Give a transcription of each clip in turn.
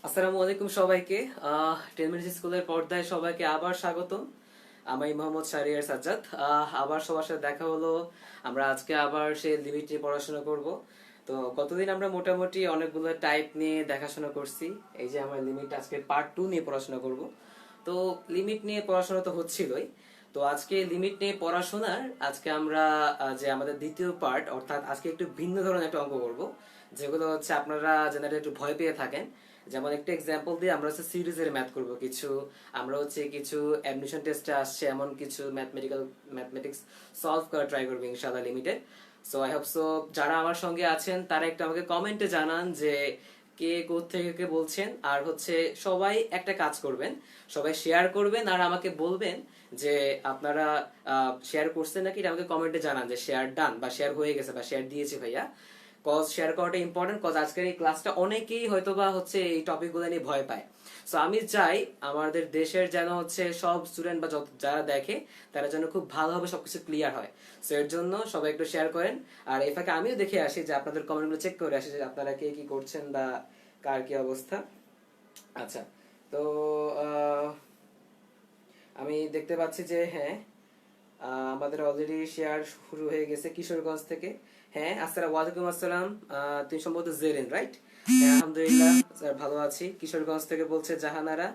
আসসালামু আলাইকুম সবাইকে। 10 মিনিট স্কুলের পর্দায় সবাইকে আবার স্বাগতম। আমি মোহাম্মদ শাহরিয়ার সাজ্জাদ। আবার সবার সাথে দেখা হলো। আমরা আজকে আবার সেই লিমিট নিয়ে পড়াশোনা করব। তো গতদিন আমরা মোটামুটি অনেকগুলো টাইপ নিয়ে দেখাশোনা করছি। এই যে আমরা লিমিট আজকে পার্ট 2 নিয়ে পড়াশোনা করব। তো লিমিট নিয়ে পড়াশোনা তো হচ্ছিলই। তো আজকে লিমিট নিয়ে পড়াশোনার আজকে আমরা যে আমাদের দ্বিতীয় পার্ট, অর্থাৎ আজকে একটু ভিন্ন ধরনের একটা অঙ্ক করব, যেগুলো হচ্ছে আপনারা জেনারেলি একটু ভয় পেয়ে থাকেন। যেমন একটা এক্সাম্পল দিয়ে আমরা হচ্ছে সিরিজের ম্যাথ করব কিছু। আমরা হচ্ছে কিছু অ্যাডমিশন টেস্টে আসছে এমন কিছু ম্যাথমেটিক্স সলভ করা ট্রাই করবো ইনশাআল্লাহ limited. So I hope so যারা আমার সঙ্গে আছেন তারা একটু আমাকে কমেন্টে জানান যে কে কোত্থেকে কে বলছেন। আর হচ্ছে সবাই একটা কাজ করবেন, সবাই শেয়ার করবেন আর আমাকে বলবেন যে আপনারা শেয়ার করছেন নাকি, এটা আমাকে কমেন্টে জানান যে শেয়ার ডান বা শেয়ার হয়ে গেছে বা শেয়ার দিয়েছি ভাইয়া। কজ শেয়ার করাটা ইম্পর্টেন্ট, কজ আজকের এই ক্লাসটা অনেকেই হয়তোবা হচ্ছে এই টপিকগুলো নিয়ে ভয় পায়। সো আমি চাই আমাদের দেশের যেন হচ্ছে সব স্টুডেন্ট বা যারা দেখে তারা যেন খুব ভালোভাবে সবকিছু ক্লিয়ার হয়। সো এর জন্য সবাই একটু শেয়ার করেন। আর এই ফাঁকে আমিও দেখে আসি যে আপনাদের কমেন্টগুলো চেক করে আসি যে আপনারা কে কি করছেন বা কার কি অবস্থা। আচ্ছা, তো আহ, আমি দেখতে পাচ্ছি যে হ্যাঁ, আমাদের অলরেডি শেয়ার শুরু হয়ে গেছে কিশোরগঞ্জ থেকে। হ্যাঁ, আসসালামু ওয়ালাইকুম আসসালাম। তুমি সম্ভবত জেরিন, রাইট? হ্যাঁ, আলহামদুলিল্লাহ স্যার, ভালো আছি। কিশোরগঞ্জ থেকে বলছে জাহানারা।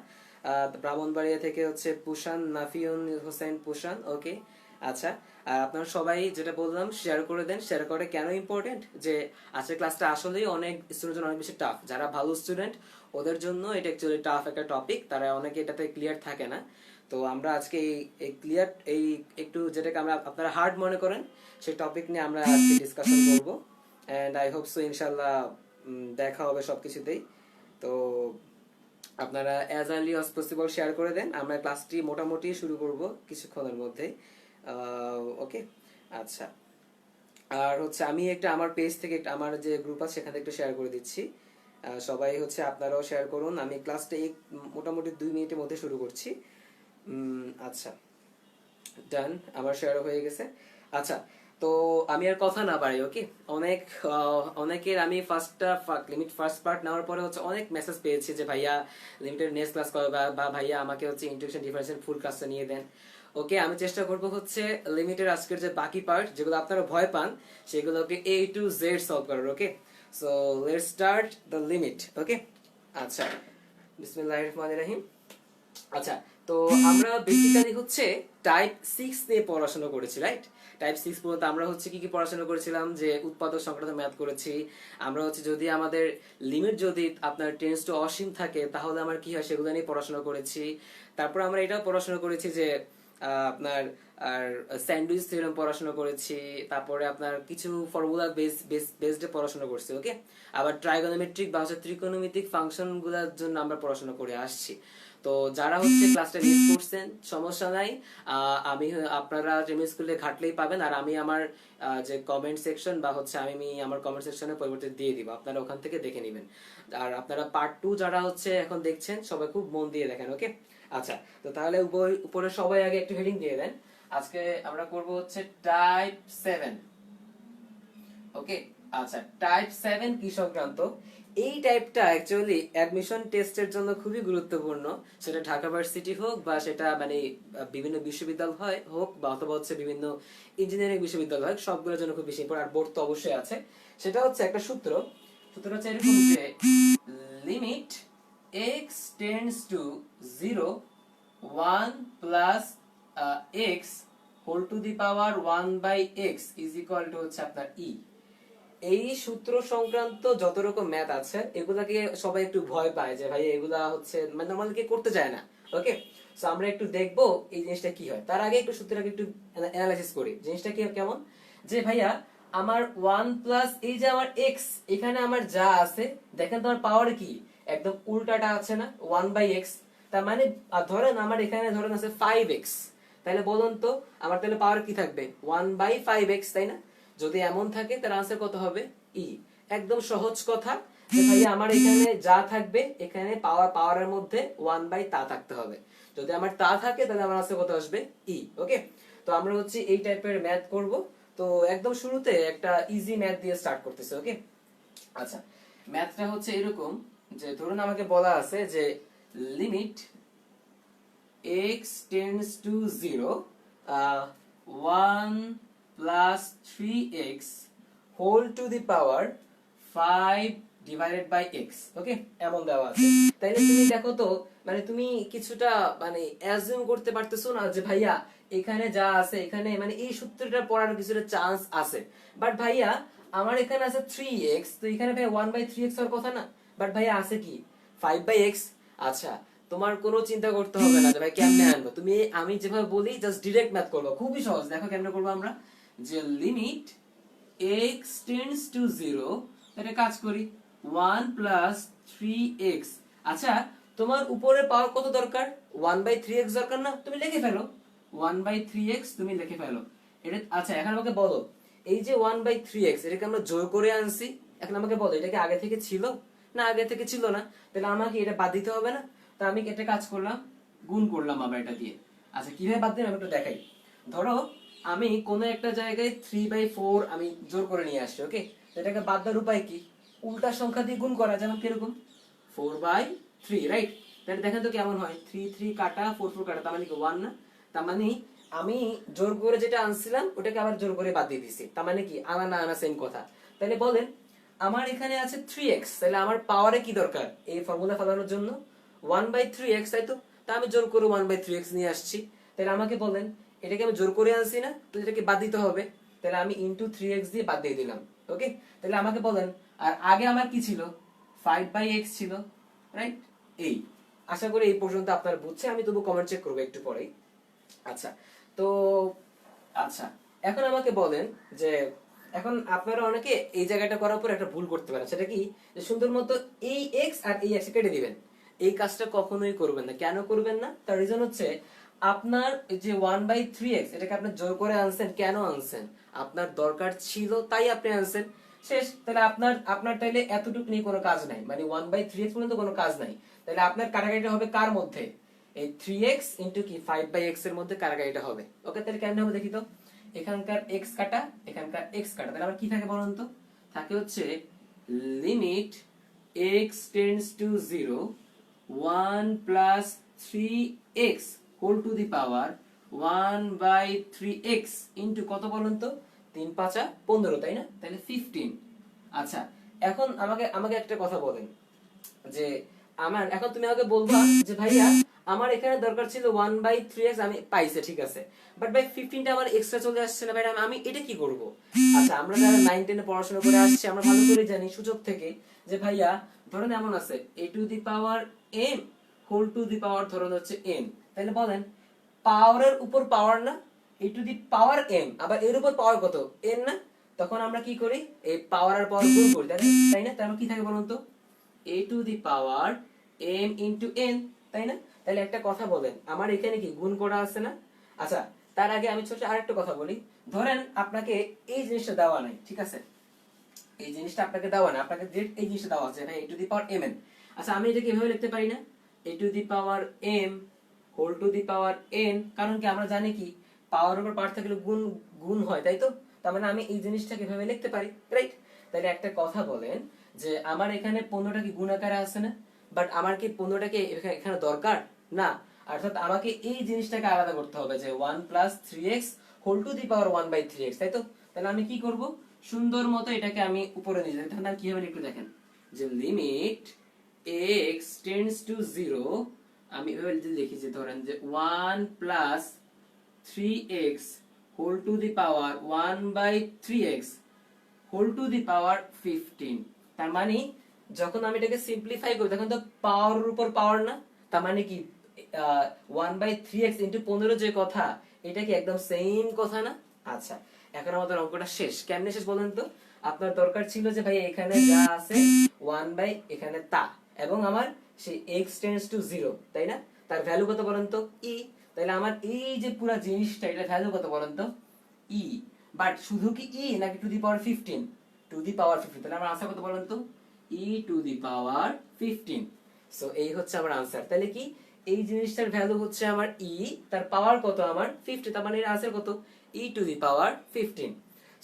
ব্রাহ্মণবাড়িয়া থেকে হচ্ছে পুষান নাফিউন হোসেন পুষান। ওকে, আচ্ছা। আর আপনারা সবাই যেটা বললাম শেয়ার করে দেন। শেয়ার করে কেন ইম্পর্টেন্ট, যে আজকের ক্লাসটা আসলেই অনেক স্টুডেন্টের জন্য অনেক বেশি টাফ। যারা ভালো স্টুডেন্ট ওদের জন্য এটা অ্যাকচুয়ালি টাফ একটা টপিক, তারা অনেকে এটাতে ক্লিয়ার থাকে না। তো আমরা আজকে এই ক্লিয়ার এই একটু যেটাকে আমরা আপনারা হার্ড মনে করেন সেই টপিক নিয়ে আমরা আজকে ডিসকাশন করব। এন্ড আই হোপ সো ইনশাআল্লাহ দেখা হবে সবকিছুতেই। তো আপনারা as early as possible share করে দেন। আমরা ক্লাসটি মোটামুটি শুরু করব কিছুক্ষণের মধ্যেই। ওকে, আচ্ছা। আর হচ্ছে আমি একটা আমার পেজ থেকে একটা আমার যে গ্রুপ আছে সেখানে একটু শেয়ার করে দিচ্ছি। সবাই হচ্ছে আপনারাও শেয়ার করুন। আমি ক্লাসটা মোটামুটি 2 মিনিটের মধ্যে শুরু করছি। আচ্ছা, ডান, আমার শেয়ার হয়ে গেছে। আচ্ছা, তো আমি আর কথা না বাড়াই। ওকে, অনেকের আমি লিমিট ফার্স্ট পার্ট নেওয়ার পরে হচ্ছে অনেক মেসেজ পেয়েছি যে ভাইয়া লিমিটেড নেক্সট ক্লাস কবে, বা ভাইয়া আমাকে হচ্ছে ইন্টিগ্রেশন ডিফারেন্সিয়েশন ফুল ক্লাসটা নিয়ে দেন। ওকে, আমি চেষ্টা করব হচ্ছে লিমিটের আজকের যে বাকি পার্ট যেগুলো আপনারা ভয় পান সেগুলোকে A to Z সলভ করার। Okay, so let's start the limit. Okay, আচ্ছা, বিসমিল্লাহির রহমানির রহিম। আচ্ছা, তো আমরা বেসিক্যালি হচ্ছে টাইপ 6 নিয়ে পড়াশোনা করেছি, রাইট? টাইপ 6 পর্যন্ত আমরা হচ্ছে কি কি পড়াশোনা করেছিলাম, যে উৎপাদক সংক্রান্ত ম্যাথ করেছি। আমরা হচ্ছে যদি আমাদের লিমিট যদি আপনার টেন্স টু অসীম থাকে তাহলে আমার কি হয় সেগুলো নিয়ে পড়াশোনা করেছি। তারপর আমরা এটাও পড়াশোনা করেছি যে আপনার আর স্যান্ডউইচ থিওরেম পড়াশোনা করেছি। তারপরে আপনার কিছু ফর্মুলা বেসড পড়াশোনা করছি। ওকে, আবার ট্রাইগোনোমেট্রিক বা হচ্ছে ত্রিকোণমিতিক ফাংশন গুলার জন্য আমরা পড়াশোনা করে আসছি। তো যারা হচ্ছে ক্লাসটা মিস করছেন সমস্যা নাই, আমি আপনারা টেমি স্কুলে ঘাটলেই পাবেন। আর আমি আমার যে কমেন্ট সেকশন বা হচ্ছে আমি আমার কমেন্ট সেকশনে পরিবর্তে দিয়ে দিব, আপনারা ওখান থেকে দেখে নেবেন। আর আপনারা পার্ট 2 যারা হচ্ছে এখন দেখছেন সবাই খুব মন দিয়ে দেখেন। ওকে, আচ্ছা। তো তাহলে উপরে সবাই আগে একটু হেডিং দিয়ে দেন। আজকে আমরা করব হচ্ছে টাইপ 7। ওকে, আচ্ছা, টাইপ 7 কি সংক্রান্ত? এই টাইপটা অ্যাকচুয়ালি অ্যাডমিশন টেস্টের জন্য খুবই গুরুত্বপূর্ণ। সেটা ঢাকা ভার্সিটি হোক বা সেটা মানে বিভিন্ন বিশ্ববিদ্যালয় হোক বা অথবা হচ্ছে বিভিন্ন ইঞ্জিনিয়ারিং বিশ্ববিদ্যালয় হোক, সবগুলোর জন্য খুব বেশি ইম্পর্টেন্ট। আর বোর্ড তো অবশ্যই আছে। সেটা হচ্ছে একটা সূত্র হচ্ছে এরকম যে limit x tends to 0 1 plus x whole to the power 1 by x is equal to হচ্ছে আপনার e। এই সূত্র সংক্রান্ত যত রকম ম্যাথ আছে এগুলাকে সবাই একটু ভয় পায় যে ভাই এগুলা হচ্ছে মানে নরমালি কে করতে চায় না। ওকে, সো আমরা একটু দেখবো এই জিনিসটা কি হয়। তার আগে একটু সূত্রটাকে একটু অ্যানালাইসিস করি। জিনিসটা কি কেমন, যে ভাইয়া আমার 1 প্লাস এই যে আমার x, এখানে আমার যা আছে দেখেন তোমার পাওয়ার কি একদম উল্টাটা আছে না, 1 বাই x। তার মানে ধরেন আমার এখানে ধরেন আছে 5x, তাহলে বলুন তো আমার তাহলে পাওয়ার কি থাকবে 1 বাই 5x, তাই না? যদি এমন থাকে তার আনসার কত হবে ই। একদম সহজ কথা যে ভাই আমার এখানে যা থাকবে এখানে পাওয়ারের মধ্যে 1 বাই তা থাকতে হবে। যদি আমার তা থাকে তাহলে আমার আনসার কত আসবে ই। ওকে, তো আমরা হচ্ছে এই টাইপের ম্যাথ করব। তো একদম শুরুতে একটা ইজি ম্যাথ দিয়ে স্টার্ট করতেছে। ওকে, আচ্ছা, ম্যাথটা হচ্ছে এরকম যে ধরুন আমাকে বলা আছে যে limit x tends to 0 1 plus 3x whole to the power 5 divided by x, okay, এমন দেওয়া আছে। তাইলে তুমি দেখো তো, মানে তুমি কিছুটা মানে অ্যাজিউম করতে পারতেছো না যে ভাইয়া এখানে যা আছে এখানে মানে এই সূত্রটা পড়ার কিছুটা চান্স আছে, বাট ভাইয়া আমার এখানে আছে 3x, তো এখানে ভাই 1/3x হওয়ার কথা না, বাট ভাইয়া আছে কি 5/x। আচ্ছা, তোমার কোনো চিন্তা করতে হবে না যে ভাই কেমনে আনবো, তুমি আমি যেভাবে বলি জাস্ট ডিরেক্ট ম্যাথ করবো, খুবই সহজ। দেখো কেমনে করবো আমরা, যে লিমিট x টেন্ডস টু 0, এটা কাজ করি 1 প্লাস 3x। আচ্ছা, তোমার উপরে পাওয়ার কত দরকার, 1/3x দরকার না, তুমি লিখে ফেলো 1/3x, তুমি লিখে ফেলো এটা। আচ্ছা, এখন আমাকে বলো এই যে 1/3x এটাকে আমরা জোর করে আনছি, এখন আমাকে বলো এটা কি আগে থেকে ছিল না, আগে থেকে ছিল না, তাহলে আমাকে এটা বাদ দিতে হবে না। তো আমি একটা কাজ করলাম, গুণ করলাম আবার এটা দিয়ে। আচ্ছা, কিভাবে বাদ দিলাম আমি একটু দেখাই। ধরো আমি কোন একটা জায়গায় 3/4 আমি জোর করে নিয়ে আসছি, ওকে, এটাকে বাদ দেওয়ার উপায় কি, উল্টা সংখ্যা দিয়ে গুণ করা, যেমন কিরকম 4/3, রাইট? তাহলে দেখেন তো কেমন হয়, 3 3 কাটা 4 4 কাটা, তার মানে কি 1 না, তার মানে আমি জোর করে যেটা আনছিলাম ওটাকে আবার জোর করে বাদ দিয়ে দিছি, তার মানে কি আনা না আনা সেম কথা। তাহলে বলেন আমার এখানে আছে 3x, তাহলে আমার পাওয়ারে কি দরকার এই ফর্মুলা ফলানোর জন্য 1/3x, তাই তো? তা আমি জোর করে 1/3x নিয়ে আসছি, তাহলে আমাকে বলেন এটাকে আমি জোর করে আনছি না, তো এটাকে বাদ দিতে হবে, তাহলে আমি ইনটু 3x দিয়ে বাদ দিয়ে দিলাম, ওকে। তাহলে আমাকে বলেন আর আগে আমার কি ছিল, 5/x ছিল, রাইট? এই আশা করি এই পর্যন্ত আপনারা বুঝছে, আমি তবু কমেন্ট চেক করবো একটু পরেই। আচ্ছা, তো আচ্ছা এখন আমাকে বলেন যে এখন আপনারা অনেকে এই জায়গাটা করার পর একটা ভুল করতে পারেন, সেটা কি, যে সুন্দর মতো এই x আর এই x কেটে দিবেন। এই কাজটা কখনোই করবেন না। কেন করবেন না, তার রিজন হচ্ছে আপনার যে 1/3x এটাকে আপনি জোর করে আনছেন, কেন আনছেন, আপনার দরকার ছিল তাই আপনি আনছেন, শেষ। তাহলে আপনার আপনার তাইলে এতটুকু নিয়ে কোনো কাজ নাই, মানে 1/3x পর্যন্ত কোনো কাজ নাই। তাহলে আপনার কাটাকাটিটা হবে কার মধ্যে, এই 3x ইনটু কি 5/x এর মধ্যে কাটাকাটিটা হবে, ওকে। তাহলে কেমন হবে দেখি তো, এখানকার x কাটা এখানকার x কাটা, তাহলে আবার কি থাকে বলুন তো, থাকে হচ্ছে limit x tends to 0 1 plus 3x whole to the power 1/3x into কত বলুন তো, 3 5 15, তাই না? তাহলে 15। আচ্ছা, এখন আমাকে আমাকে একটা কথা বলেন, যে আমার এখন তুমি আমাকে বলবা যে ভাইয়া আমার এখানে দরকার ছিল 1/3x, আমি পাইছে ঠিক আছে, বাট ভাই 15টা আমার এক্সট্রা চলে আসছে না, ভাই আমি এটা কি করব? আচ্ছা, আমরা যারা 9 10 এ পড়াশোনা করে আসছি আমরা ভালো করে জানি সূচক থেকে যে ভাইয়া ধরেন এমন আছে a to the power m whole to the power ধরুন হচ্ছে n, তাহলে বলেন পাওয়ারের উপর পাওয়ার না, a to the power m, আবার এর উপর পাওয়ার কত n না, তখন আমরা কি করি এই পাওয়ার আর পাওয়ার গুণ করি, তাই না? তাহলে কি থাকে বলুন তো, a to the power m into n, তাই না? তাহলে একটা কথা বলেন, আমার এখানে কি গুণ করা আছে না? আচ্ছা, তার আগে আমি ছোট আরেকটা কথা বলি। ধরেন আপনাকে এই জিনিসটা দেওয়া নাই, ঠিক আছে, এই জিনিসটা আপনাকে দেওয়া না, আপনাকে ডিরেক্ট এই জিনিসটা দেওয়া আছে, ভাই a to the power mn। আচ্ছা, আমি এটাকে এভাবে লিখতে পারি না, a to the power m whole to the power n, কারণ কি আমরা জানি কি পাওয়ার উপর পাওয়ার থাকলে গুণ গুণ হয়, তাই তো? তার মানে আমি এই জিনিসটাকে এভাবে লিখতে পারি, রাইট? তাহলে একটা কথা বলেন যে আমার এখানে 15টা কি গুণ আকারে আছে না, বাট আমার কি 15টাকে এখানে দরকার না, অর্থাৎ আমাকে এই জিনিসটাকে আলাদা করতে হবে যে 1 plus 3x whole to the power 1/3x, তাই তো? তাহলে আমি কি করব, সুন্দর মতো এটাকে আমি উপরে নিয়ে যাই, তাহলে কি হবে একটু দেখেন, যে লিমিট x টেন্ডস টু 0, আমি এভাবে লিখি যে ধরেন যে 1 plus 3x whole to the power 1/3x whole to the power 15। তার মানে যখন আমি এটাকে সিম্পলিফাই করি তখন তো পাওয়ার উপর পাওয়ার না, তার মানে কি 1/3x ইনটু 15 যে কথা, এটা কি একদম সেম কথা না? আচ্ছা, এখন আমাদের অঙ্কটা শেষ। কেমনে শেষ বলেন তো, আপনার দরকার ছিল যে ভাই এখানে যা আছে 1 বাই এখানে তা, এবং আমার সেই x টেন্ডস টু 0, তাই না? তার ভ্যালু কত বলেন তো, e। তাহলে আমার এই যে পুরো জিনিসটা এটা ভ্যালু কত বলেন তো, e। বাট শুধু কি e নাকি two the power 15, two the power 15, তাহলে আমার আনসার কত বলেন তো, e to the power 15। So এই হচ্ছে আমার আনসার। তাহলে কি এই জিনিসটার ভ্যালু হচ্ছে আমার e, তার পাওয়ার কত আমার 50, তার মানে এর আনসার কত, e to the power 15।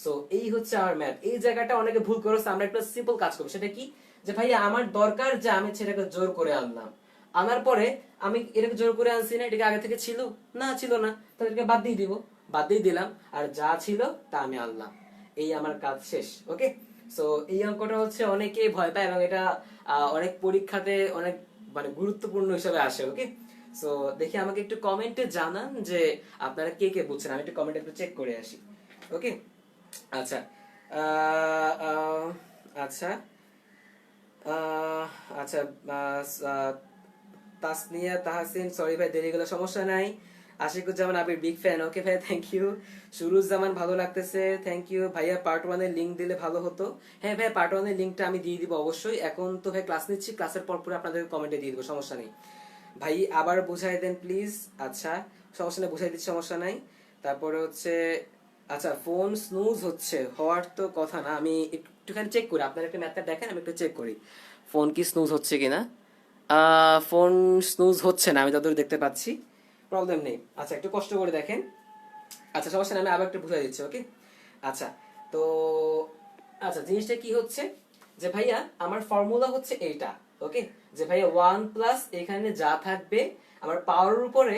So এই হচ্ছে আমার ম্যাথ। এই জায়গাটা অনেকে ভুল করেছে। আমরা একটা সিম্পল কাজ করব, সেটা কি, যে ভাইয়া আমার দরকার যে আমি সেটাকে জোর করে আনলাম, আনার পরে আমি এটাকে জোর করে আনছি না, এটাকে আগে থেকে ছিল না, ছিল না, তাহলে এটাকে বাদ দিয়ে দিব, বাদ দিয়ে দিলাম, আর যা ছিল তা আমি আনলাম, এই আমার কাজ শেষ। ওকে, সো এই অঙ্কটা হচ্ছে অনেকে ভয় পায় এবং এটা অনেক পরীক্ষাতে অনেক মানে গুরুত্বপূর্ণ হিসেবে আসে। ওকে, সো দেখি আমাকে একটু কমেন্টে জানান যে আপনারা কে কে বুঝছেন, আমি একটু কমেন্টে একটু চেক করে আসি। ওকে, আচ্ছা, আহ, আহ, আচ্ছা, আহ, আচ্ছা, তাসনিয়া তাহসিন, সরি ভাই দেরি গেলে, সমস্যা নাই। আশিকুজ্জামান আবির বিগ ফ্যান, ওকে ভাই, থ্যাংক ইউ। সুরুজ্জামান ভালো লাগতেছে, থ্যাংক ইউ ভাইয়া। পার্ট ওয়ানের লিঙ্ক দিলে ভালো হতো। হ্যাঁ ভাই, পার্ট ওয়ানের লিঙ্কটা আমি দিয়ে দিব অবশ্যই। এখন তো ভাই ক্লাস নিচ্ছি, ক্লাসের পর পরে আপনাদের কমেন্টে দিয়ে দিব, সমস্যা নেই ভাই। আবার বুঝাই দেন প্লিজ। আচ্ছা, সমস্যা নেই, বুঝাই দিচ্ছি, সমস্যা নাই। তারপরে হচ্ছে, আচ্ছা, ফোন স্নুজ হচ্ছে, হওয়ার তো কথা না, আমি একটুখানি চেক করি, আপনার একটা ম্যাথটা দেখেন, আমি একটু চেক করি ফোন কি স্নুজ হচ্ছে কিনা। ফোন স্নুজ হচ্ছে না, আমি যতদূর দেখতে পাচ্ছি, প্রবলেম নেই। আচ্ছা, একটু কষ্ট করে দেখেন। আচ্ছা, সমস্যা নেই, আমি আবার একটু বুঝাই দিচ্ছি। ওকে, আচ্ছা, তো আচ্ছা, জিনিসটা কি হচ্ছে, যে ভাইয়া আমার ফর্মুলা হচ্ছে এইটা। ওকে, যে ভাইয়া ওয়ান প্লাস এখানে যা থাকবে আমার পাওয়ারের উপরে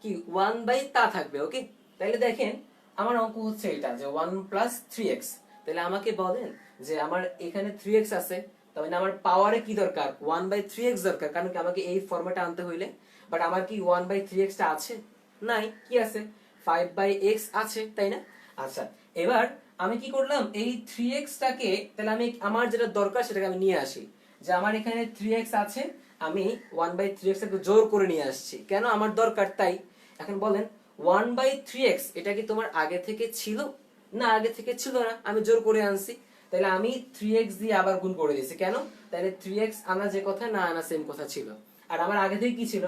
কি ওয়ান বাই তা থাকবে। ওকে, তাহলে দেখেন আমার অঙ্ক হচ্ছে এটা, যে ওয়ান প্লাস থ্রি এক্স। তাহলে আমাকে বলেন যে আমার এখানে থ্রি এক্স আছে, তার মানে আমার পাওয়ারে কি দরকার, ওয়ান বাই থ্রি এক্স দরকার, কারণ কি আমাকে এই ফর্মেটে আনতে হইলে। বাট আমার কি ওয়ান বাই থ্রি এক্সটা আছে? নাই। কি আছে? ফাইভ বাই এক্স আছে, তাই না? আচ্ছা, এবার আমি কি করলাম, এই থ্রি এক্সটাকে, তাহলে আমি আমার যেটা দরকার সেটাকে আমি নিয়ে আসি, যে আমার এখানে থ্রি এক্স আছে, আমি ওয়ান বাই থ্রি এক্স টাকে জোর করে নিয়ে আসছি, কেন, আমার দরকার তাই। এখন বলেন, ওয়ান বাই থ্রি এক্স এটা কি তোমার আগে থেকে ছিল? না, আগে থেকে ছিল না, আমি জোর করে আনছি। তাহলে আমি থ্রি এক্স দিয়ে আবার গুণ করে দিয়েছি, কেন, তাহলে থ্রি এক্স আনা যে কথা না আনা সেম কথা ছিল। আর আমার আগে থেকে কি ছিল,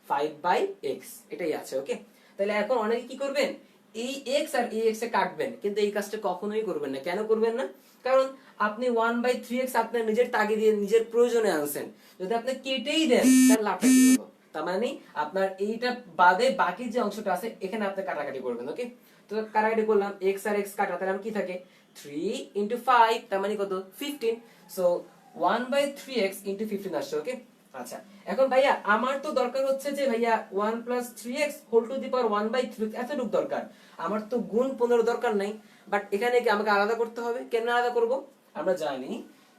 ফাইভ বাই এক্স, এটাই আছে। ওকে, তাহলে এখন অনেকে কি করবেন, এই এক্স আর এই এক্স এ কাটবেন, কিন্তু এই কাজটা কখনোই করবেন না। কেন করবেন না? কারণ আপনি ওয়ান বাই থ্রি এক্স আপনার নিজের তাগিদে নিজের প্রয়োজনে আনছেন, যদি আপনি কেটেই দেন তাহলে লাভটা কি হলো? তার মানে আপনার এইটা বাদে বাকি যে অংশটা আছে এখানে আপনি কাটাকাটি করবেন। ওকে, তো কাটাকাটি করলাম, এক্স আর এক্স কাটা, তাহলে আমার কি থাকে, থ্রি ইন্টু ফাইভ, তার মানে কত, fifteen. So one by three x into fifteen আসছে। ওকে, আচ্ছা, এখন ভাইয়া আমার তো দরকার হচ্ছে যে ভাইয়া one plus three x whole to the power one by three, এতটুকু দরকার, আমার তো গুণ 15 দরকার নাই। বাট এখানে কি আমাকে আলাদা করতে হবে? কেন আলাদা করব? আমরা জানি,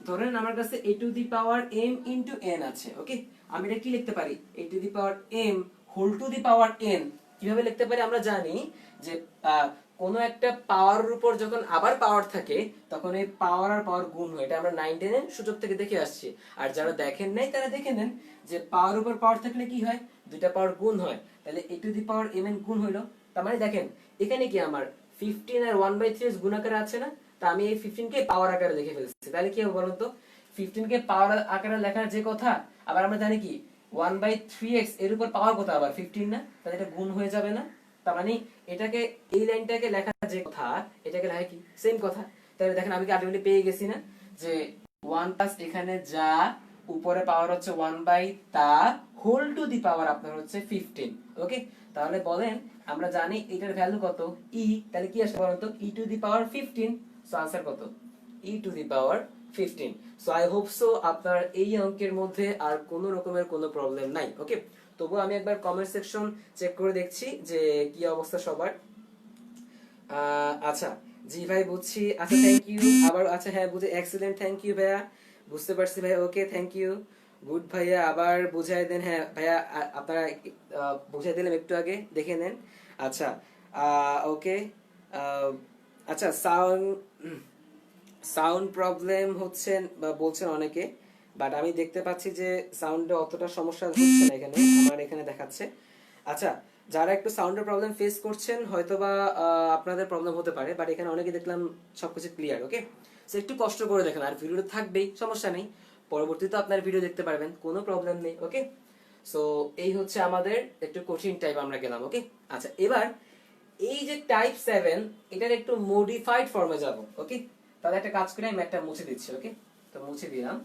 ধরেন আমার কাছে a to the power m into n আছে। ওকে, আমি এটা কি লিখতে পারি, a to the power m whole to the power n। কিভাবে লিখতে পারি? আমরা জানি যে কোন একটা পাওয়ারের উপর যখন আবার পাওয়ার থাকে তখন এই পাওয়ার আর পাওয়ার গুণ হয়, এটা আমরা 9 10 এর সূচক থেকে দেখে আসছি। আর যারা দেখেন নাই তারা দেখে নেন যে পাওয়ার উপর পাওয়ার থাকলে কি হয়, দুইটা পাওয়ার গুণ হয়, তাহলে a to the power mn গুণ হইলো। তার মানে দেখেন এখানে কি আমার 15 আর 1/3 গুণ আকারে আছে না, তা আমি এই 15 কে পাওয়ার আকারে লিখে ফেলছি। তাহলে কি হবে বলুন তো, 15 কে পাওয়ার আকারে লেখার যে কথা, আবার আমরা জানি কি 1/3x এর উপর পাওয়ার কত, আবার 15 না, তাহলে এটা গুণ হয়ে যাবে না? তার মানে এটাকে, এই লাইনটাকে লেখা যে কথা এটাকে লেখা কি সেম কথা। তাহলে দেখেন আমি কি আলটিমেটলি পেয়ে গেছি না, যে 1 প্লাস এখানে যা উপরে পাওয়ার হচ্ছে 1 বাই তা হোল টু দি পাওয়ার আপনার হচ্ছে 15। ওকে, তাহলে বলেন আমরা জানি এটার ভ্যালু কত, e, তাহলে কি আসবে বলুন তো, e to the power 15। So answer কত, e to the power 15। So I hope so আপনার এই অঙ্কের মধ্যে আর কোনো রকমের কোনো প্রবলেম নাই। ওকে, তবু আমি একবার কমেন্ট সেকশন চেক করে দেখছি যে কি অবস্থা সবার। আচ্ছা, জি ভাই বুঝছি, আচ্ছা থ্যাংক ইউ। আবার আচ্ছা, হ্যাঁ বুঝে, এক্সিলেন্ট, থ্যাংক ইউ ভাইয়া, বুঝতে পারছি ভাইয়া। ওকে, থ্যাংক ইউ, গুড ভাইয়া। আবার বুঝাই দেন, হ্যাঁ ভাইয়া, আপনারা বুঝাই দিলাম একটু আগে, দেখে নেন। আচ্ছা, ওকে, আচ্ছা, সাউন্ড সাউন্ড প্রবলেম হচ্ছে বা বলছেন অনেকে, বাট আমি দেখতে পাচ্ছি যে সাউন্ডে অতটা সমস্যা হচ্ছে না, এখানে আমার এখানে দেখাচ্ছে। আচ্ছা, যারা একটু সাউন্ডের প্রবলেম ফেস করছেন হয়তোবা আপনাদের প্রবলেম হতে পারে, বাট এখানে অনেকে দেখলাম সবকিছু ক্লিয়ার। ওকে, সো একটু কষ্ট করে দেখেন, আর ভিডিওটা থাকবেই, সমস্যা নেই, পরবর্তীতে আপনার ভিডিও দেখতে পারবেন, কোনো প্রবলেম নেই। ওকে, সো এই হচ্ছে আমাদের একটু কঠিন টাইপ আমরা গেলাম। ওকে, আচ্ছা, এবার এই যে টাইপ 7 এটার একটু মডিফাইড ফর্মে যাব। ওকে, তাহলে একটা কাজ করে আমি একটা মুছে দিচ্ছি। ওকে, তো মুছে দিলাম,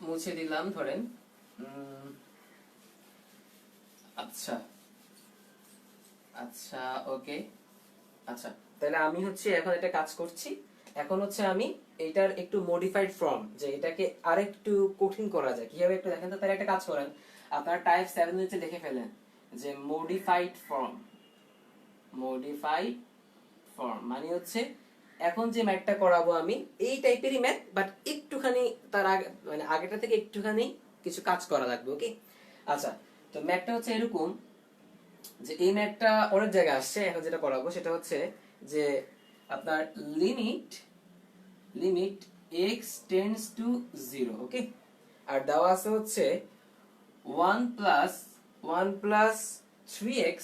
মুছে দিলাম, ধরেন আচ্ছা, আচ্ছা, ওকে, আচ্ছা, তাহলে আমি হচ্ছে এখন এটা কাজ করছি। এখন হচ্ছে আমি এটার একটু মডিফাইড ফর্ম, যে এটাকে আরেকটু কঠিন করা যায় কিভাবে একটু দেখেন তো। তাহলে একটা কাজ করেন, আপনারা টাইপ 7 নিচে লিখে ফেলেন যে মডিফাইড ফর্ম। মডিফাইড ফর্ম মানে হচ্ছে এখন যে ম্যাথটা করাবো আমি এই টাইপেরই ম্যাথ, বাট একটুখানি তার আগে মানে আগেটা থেকে একটুখানি কিছু কাজ করা লাগবে। ওকে, আচ্ছা। তো ম্যাথটা হচ্ছে এরকম যে এই ম্যাথটা অনেক জায়গায় আসছে। এখন যেটা করাবো সেটা হচ্ছে যে আপনার limit limit x tends to 0। Okay, আর দেওয়া আছে হচ্ছে 1 plus 3x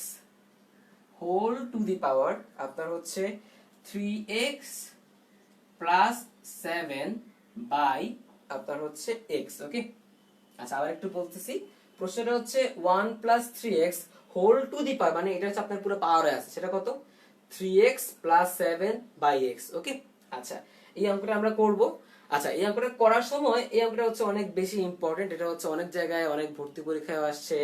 whole to the power আপনার হচ্ছে 3x প্লাস 7 বাই আপনার হচ্ছে x। ওকে, আচ্ছা আবার একটু বলতেছি। প্রশ্নটা হচ্ছে 1 plus 3x whole to the power, মানে এটা হচ্ছে আপনার পুরো পাওয়ারে আছে, সেটা কত? 3x plus 7 by x। Okay, আচ্ছা এই অঙ্কটা আমরা করব। আচ্ছা এই অঙ্কটা করার সময় এই অঙ্কটা হচ্ছে অনেক বেশি ইম্পর্টেন্ট। এটা হচ্ছে অনেক জায়গায় অনেক ভর্তি পরীক্ষায় আসছে,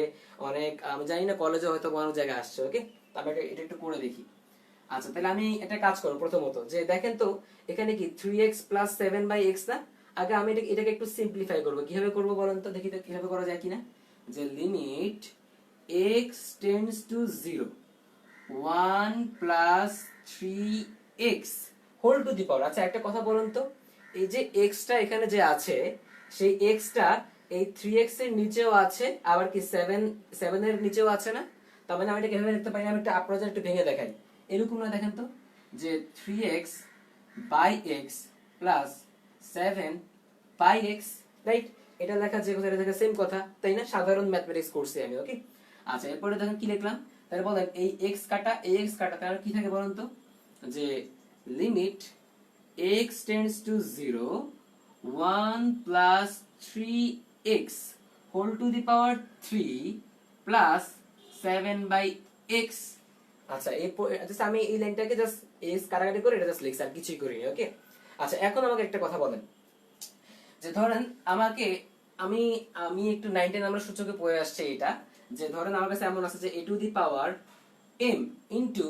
অনেক আমি জানি না কলেজে হয়তো অনেক জায়গায় আসছে। ওকে, তবে এটা একটু করে দেখি। আচ্ছা তাহলে আমি এটা কাজ করব। প্রথমত যে দেখেন তো এখানে কি 3x প্লাস 7 বাই x না? আগে আমি এটাকে একটু সিম্পলিফাই করব। কিভাবে করব বলেন তো, দেখি তো কিভাবে করা যায় কিনা। যে limit x tends to 0 1 plus 3x whole to the power. আচ্ছা একটা কথা বলুন তো, এই যে x টা এখানে যে আছে সেই x টা এই 3x এর নিচেও আছে, আবার কি 7 এর নিচেও আছে না? তার মানে আমি এটা কিভাবে লিখতে পারি, আমি একটা আপনাদের একটু ভেঙে দেখাই। এরকম না, দেখেন তো যে 3x by x plus 7 by x, right? এটা লেখা যে কথা এটা লেখা সেম কথা, তাই না? সাধারণ ম্যাথমেটিক্স করছি আমি। ওকে, আচ্ছা এরপরে দেখেন কি লিখলাম। তাহলে বলেন এই x কাটা এই x কাটা, তাহলে কি থাকে বলেন তো, যে limit x tends to 0 1 plus 3x whole to the power 3 plus 7 by x। আচ্ছা এরপর জাস্ট আমি এই লাইনটাকে জাস্ট এস কাটাকাটি করে এটা জাস্ট লিখছি, আর কিছুই করিনি। ওকে, আচ্ছা এখন আমাকে একটা কথা বলেন, যে ধরেন আমাকে আমি আমি একটু 9 নাম্বার সূচকে পড়ে আসছে এটা, যে ধরেন আমার কাছে এমন আছে যে a to the power m into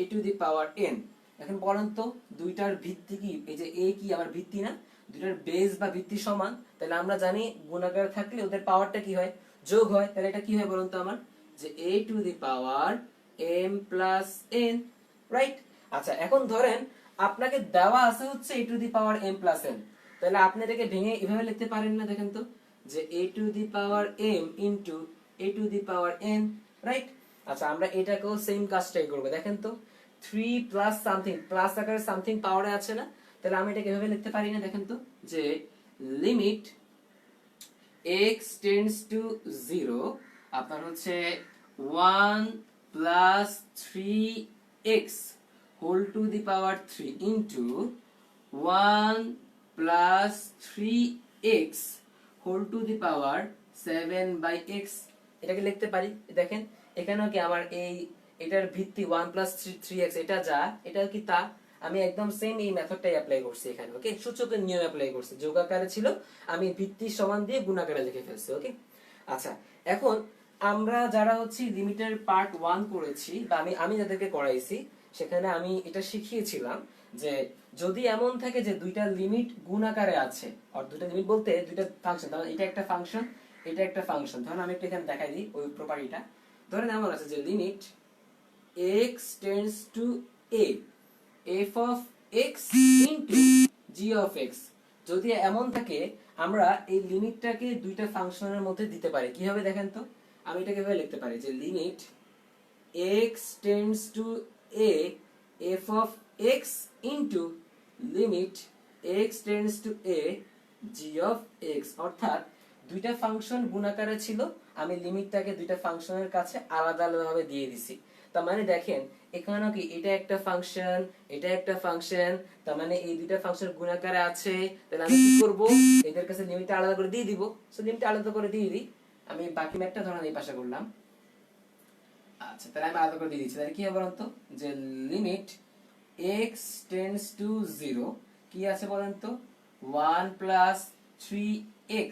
a to the power n। এখন বলেন তো দুইটার ভিত্তি কি? এই যে a কি আমার ভিত্তি না? দুইটার বেস বা ভিত্তি সমান, তাহলে আমরা জানি গুণাকার থাকলে ওদের পাওয়ারটা কি হয়? যোগ হয়। তাহলে এটা কি হয় বলুন তো আমার, যে a to the power m plus n, right? আচ্ছা এখন ধরেন আপনাকে দেওয়া আছে হচ্ছে a to the power m plus n, তাহলে আপনি এটাকে ভেঙে এভাবে লিখতে পারেন না? দেখেন তো যে a to the power m into a to the power n, right? আচ্ছা আমরা এটাকেও সেম কাজটাই করব। দেখেন তো 3 প্লাস সামথিং, প্লাস আকারে সামথিং পাওয়ারে আছে না? তাহলে আমি এটাকে এভাবে লিখতে পারি না? দেখেন তো যে লিমিট x টেন্ডস টু 0 আপনার হচ্ছে 1 plus 3x whole to the power 3 into 1 plus 3x whole to the power 7 by x। এটাকে লিখতে পারি। দেখেন এখানেও কি আমার এই এটার ভিত্তি 1 প্লাস 3x, এটা যা এটা কি তা, আমি একদম সেম এই মেথডটাই অ্যাপ্লাই করছি এখানে। ওকে, সূচকের নিয়ম অ্যাপ্লাই করছি। যোগ আকারে ছিল, আমি ভিত্তি সমান দিয়ে গুণ আকারে লিখে ফেলছি। ওকে, আচ্ছা এখন আমরা যারা হচ্ছে লিমিটের পার্ট 1 করেছি বা আমি যাদেরকে করাইছি সেখানে আমি এটা শিখিয়েছিলাম যে যদি এমন থাকে যে দুইটা লিমিট গুণ আকারে আছে, আর দুইটা লিমিট বলতে দুইটা ফাংশন, তাহলে এটা একটা ফাংশন এটা একটা ফাংশন। ধরুন আমি একটু এখানে দেখাই দিই ওই প্রপার্টিটা। ধরেন এমন আছে যে limit x tends two a f of x into g of x, যদি এমন থাকে আমরা এই লিমিটটাকে দুইটা ফাংশনের মধ্যে দিতে পারি। কিভাবে দেখেন তো, আমি এটাকে এভাবে লিখতে পারি যে limit x tends two a f of x into limit x tends two a g of x, অর্থাৎ দুইটা ফাংশন গুণ আকারে ছিল, আমি লিমিটটাকে দুইটা ফাংশনের কাছে আলাদা আলাদাভাবে দিয়ে দিছি। তার মানে দেখেন এখানেও কি এটা একটা ফাংশন এটা একটা ফাংশন, তার মানে এই দুইটা ফাংশন গুণ আকারে আছে। তাহলে আমি কি করব, এদের কাছে লিমিটটা আলাদা করে দিয়ে দিব। সো লিমিটটা আলাদা করে দিয়ে দিই। আমি বাকি ম্যাথটা ধরেন এই পাশে করলাম। আচ্ছা তাহলে আমি আলাদা করে দিয়ে দিচ্ছি। তাহলে কি হবে বলুন তো, যে লিমিট x টেন্ডস টু 0 কি আছে বলেন তো, 1 plus 3x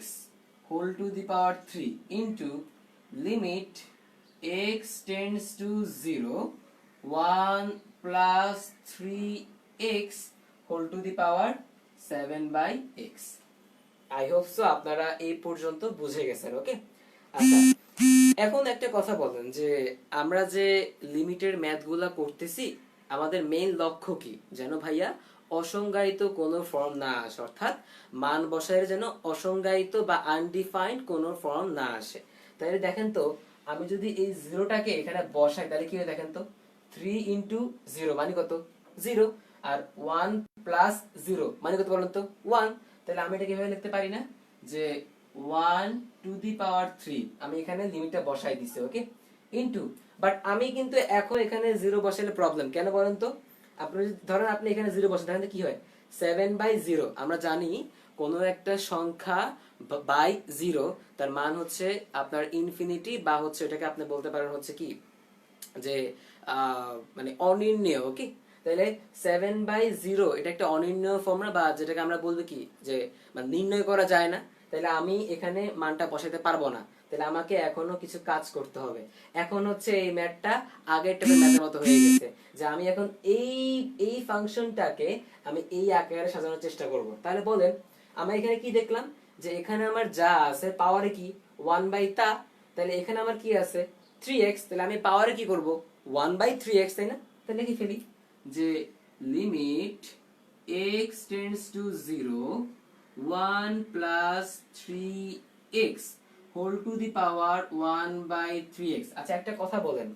whole to the power 3 into limit x tends to 0 1 plus 3x whole to the power 7/x। I hope so আপনারা এই পর্যন্ত বুঝে গেছেন। ওকে, আচ্ছা এখন একটা কথা বলেন যে আমরা যে লিমিটের ম্যাথগুলা করতেছি আমাদের মেইন লক্ষ্য কি? যেন ভাইয়া অসংজ্ঞায়িত কোনো ফর্ম না আসে, অর্থাৎ মান বসায়ের যেন অসংজ্ঞায়িত বা আনডিফাইন্ড কোনো ফর্ম না আসে। তাহলে দেখেন তো, আমি যদি এই জিরোটাকে এখানে বসাই তাহলে কি হয় দেখেন তো, 3 ইন্টু 0 মানে কত? 0। আর 1 প্লাস 0 মানে কত বলেন তো? 1। তাহলে আমি এটা কিভাবে লিখতে পারি না যে 1 টু দি পাওয়ার 3, আমি এখানে লিমিটটা বসাই দিছি। ওকে, ইনটু, বাট আমি কিন্তু এখন এখানে 0 বসাইলে প্রবলেম কেন বলেন তো? আপনি ধরেন আপনি এখানে 0 বসান তাহলে কি হয়? 7/0। আমরা জানি কোনো একটা সংখ্যা বাই 0 তার মান হচ্ছে আপনার ইনফিনিটি, বা হচ্ছে এটাকে আপনি বলতে পারেন হচ্ছে কি যে মানে অনির্ণেয়। ওকে, তাহলে 7/0 এটা একটা অনির্ণেয় ফর্মুলা, বা যেটাকে আমরা বলবো কি যে মানে নির্ণয় করা যায় না। তাহলে আমি এখানে মানটা বসাতে পারবো না, তাহলে আমাকে এখনো কিছু কাজ করতে হবে। এখন হচ্ছে এই ম্যাথটা আগের টাইপের ম্যাথের মতো হয়ে গেছে, যে আমি এখন এই এই ফাংশনটাকে আমি এই আকারে সাজানোর চেষ্টা করব। তাহলে বলেন আমরা এখানে কি দেখলাম, যে এখানে আমার যা আছে পাওয়ারে কি 1/তা, তাহলে এখানে আমার কি আছে 3x, তাহলে আমি পাওয়ারে কি করব 1/3x, তাই না? তাহলে লিখে ফেলি যে limit x tends to 0 1 plus 3x whole to the power 1/3x। আচ্ছা একটা কথা বলেন,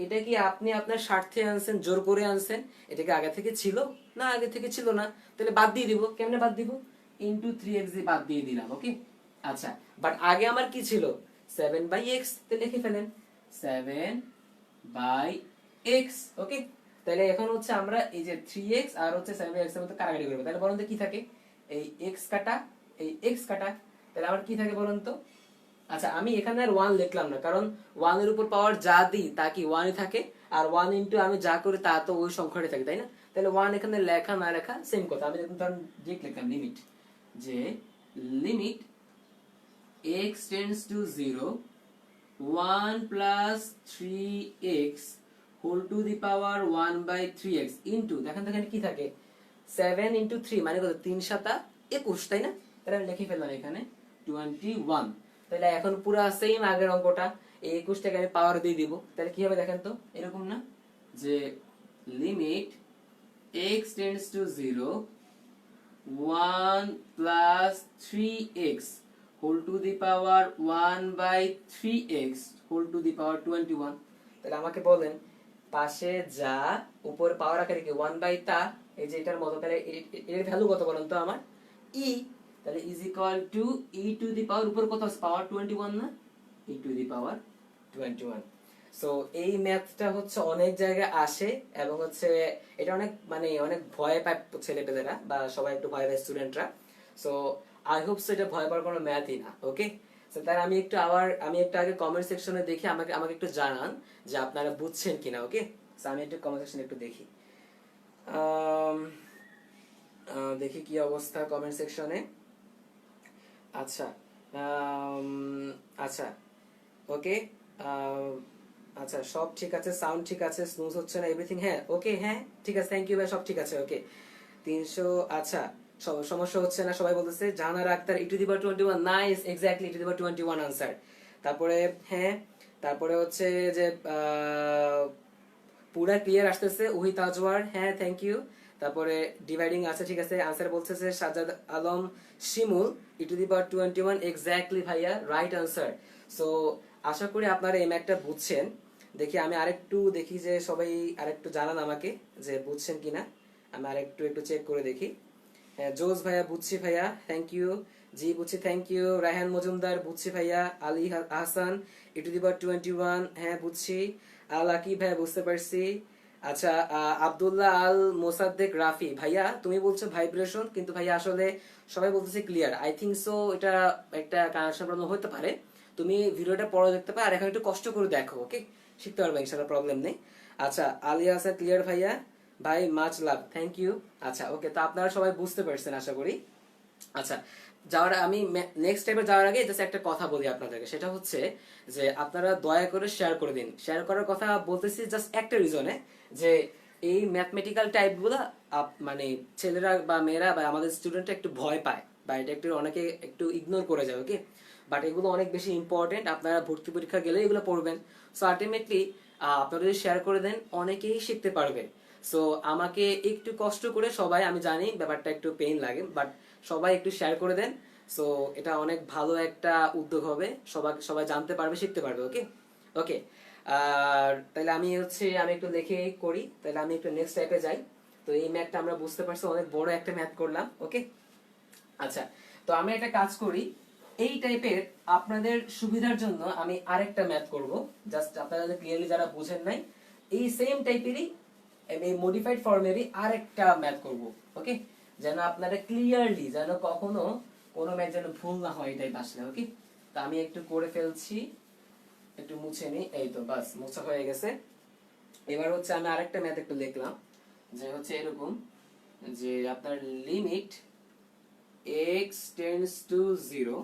এটা কি আপনি আপনার স্বার্থে আনছেন, জোর করে আনছেন? এটা কি আগে থেকে ছিল? না, আগে থেকে ছিল না। তাহলে বাদ দিয়ে দিব। কেমনে বাদ দিব? ইনটু 3x দিয়ে বাদ দিয়ে দিলাম। ওকে, আচ্ছা বাট আগে আমার কি ছিল 7/x, তো লিখে ফেলেন 7/x। ওকে, তাহলে এখন হচ্ছে আমরা এই যে 3x আর হচ্ছে 7/x এর মধ্যে কাটাকাটি করব। তাহলে বলুন তো কি থাকে? এই x কাটা, এই x কাটা, তাহলে আমার কি থাকে বলুন তো? আচ্ছা আমি এখানে আর 1 লিখলাম না, কারণ 1 এর উপর পাওয়ার যা দিই তা কি 1 ই থাকে, আর 1 ইনটু আমি যা করি তা তো ওই সংখ্যাটাই থাকে, তাই না? তাহলে 1 এখানে লেখা না লেখা সেম কথা। আমি যখন ধরুন ডিরেক্ট লিখলাম লিমিট, যে limit x tends to 0 1 plus 3x whole to the power 1/3x into, দেখেন তো এখানে কি থাকে 7 ইনটু 3 মানে কত? 3 7 21, তাই না? তাহলে আমি লিখে ফেললাম এখানে 21। তাহলে এখন পুরো সেম আগের অঙ্কটা, এই 21 টাকে আমি পাওয়ার দিয়ে দিব। তাহলে কি হবে দেখেন তো, এরকম না যে limit x tends to 0 1 plus 3x whole to the power 1/3x whole to the power 21। তাহলে আমাকে বলেন পাশে যা উপরে পাওয়ার আকারে কি 1/তা, এই যে এটার মতো, তাহলে এর ভ্যালু কত বলেন তো আমার? e। তাহলে is equal to e to the power উপর কত আছে? পাওয়ার 21 না? e to the power 21। So এই ম্যাথটা হচ্ছে অনেক জায়গায় আসে, এবং হচ্ছে এটা অনেক মানে অনেক ভয় পায় ছেলেপেলেরা, বা সবাই একটু ভয় পায় স্টুডেন্টরা। সো আই হোপ সো এটা ভয় পাওয়ার কোনো ম্যাথই না। ওকে, সো তার আমি একটু আগে কমেন্ট সেকশনে দেখি, আমাকে আমাকে একটু জানান যে আপনারা বুঝছেন কিনা। ওকে, সো আমি একটু কমেন্ট সেকশনে একটু দেখি, দেখি কি অবস্থা কমেন্ট সেকশনে। আচ্ছা আচ্ছা ওকে, আচ্ছা সব ঠিক আছে, সাউন্ড ঠিক আছে, স্নুজ হচ্ছে না, এভরিথিং হ্যাঁ ওকে, হ্যাঁ ঠিক আছে, থ্যাংক ইউ ভাই, সব ঠিক আছে। ওকে 300, আচ্ছা সমস্যা হচ্ছে না, সবাই বলতেছে। Jahanara Akter e to the power 21, nice, exactly e to the power 21 answer. তারপরে হ্যাঁ, তারপরে হচ্ছে যে পুরা ক্লিয়ার আসতেছে ওহিত আজওয়ার, হ্যাঁ থ্যাংক ইউ। তারপরে ডিভাইডিং আছে, ঠিক আছে। आंसर বলতেছে সাজ্জাদ আলম শিমুল e to the power 21, exactly ভাইয়া, রাইট आंसर। সো আশা করি আপনারা এই ম্যাথটা বুঝছেন। দেখি আমি আরেকটু দেখি যে সবাই আরেকটু জানান আমাকে যে বুঝছেন কিনা, আমি আরেকটু একটু চেক করে দেখি। হ্যাঁ জোস ভাইয়া বুঝছি ভাইয়া, থ্যাংক ইউ। জি বুঝছি, থ্যাংক ইউ। রায়হান মজুমদার বুঝছি ভাইয়া। Ali Hasan e to the power 21, হ্যাঁ বুঝছি। আল আকিব ভাইয়া বুঝতে পারছি। আচ্ছা আব্দুল্লাহ আল মোসাদ্দেক রাফি ভাইয়া, তুমি বলছো ভাইব্রেশন, কিন্তু ভাইয়া আসলে সবাই বলতেছে ক্লিয়ার। আই থিংক সো এটা একটা কানেকশন প্রবলেম হতে পারে। তুমি ভিডিওটা পরে দেখতে পারো, আর এখন একটু কষ্ট করে দেখো। ওকে, শিখতে পারবে ইনশাআল্লাহ, প্রবলেম নেই। আচ্ছা আলিয়া হাসান ক্লিয়ার ভাইয়া, ভাই মাচ লাভ, থ্যাংক ইউ। আচ্ছা ওকে, তো আপনারা সবাই বুঝতে পারছেন আশা করি। আচ্ছা আমি নেক্সট স্টেপে যাওয়ার আগে জাস্ট একটা কথা বলি আপনাদেরকে, সেটা হচ্ছে যে আপনারা দয়া করে শেয়ার করে দিন। শেয়ার করার কথা বলতেছি জাস্ট একটা রিজনে, যে এই ম্যাথমেটিক্যাল টাইপগুলো মানে ছেলেরা বা মেয়েরা বা আমাদের স্টুডেন্টরা একটু ভয় পায় বা এটা একটু অনেকে একটু ইগনোর করে যায়, ওকে। বাট এগুলো অনেক বেশি ইম্পর্টেন্ট, আপনারা ভর্তি পরীক্ষা গেলে এগুলো পড়বেন। সো আলটিমেটলি আপনারা যদি শেয়ার করে দেন অনেকেই শিখতে পারবে। সো আমাকে একটু কষ্ট করে সবাই, আমি জানি ব্যাপারটা একটু পেইন লাগে, বাট সবাই একটু শেয়ার করে দেন। সো এটা অনেক ভালো একটা উদ্যোগ হবে, সবাই জানতে পারবে, শিখতে পারবে, ওকে। ওকে, আর তাহলে আমি একটু লিখে করি, তাহলে আমি একটু নেক্সট টাইপে যাই। তো এই ম্যাথটা আমরা বুঝতে পারছি, অনেক বড় একটা ম্যাথ করলাম, ওকে। আচ্ছা, তো আমি একটা কাজ করি, এই টাইপের আপনাদের সুবিধার জন্য আমি আরেকটা ম্যাথ করব, জাস্ট আপনারা ক্লিয়ারলি যারা বুঝেন নাই, এই সেম টাইপেরই এই মডিফাইড ফর্মেরই আরেকটা ম্যাথ করব, ওকে। যেন আপনারা ক্লিয়ারলি, যেন কখনো কোনো ম্যাথ যেন ভুল না হয় এই টাইপ আসলে, ওকে। তো আমি একটু করে ফেলছি, একটু মুছে নিই, এই তো বাস মোছা হয়ে গেছে। এবার হচ্ছে আমি আরেকটা ম্যাথ একটু লিখলাম, যে হচ্ছে এরকম, যে আপনার লিমিট x টেন্ডস টু 0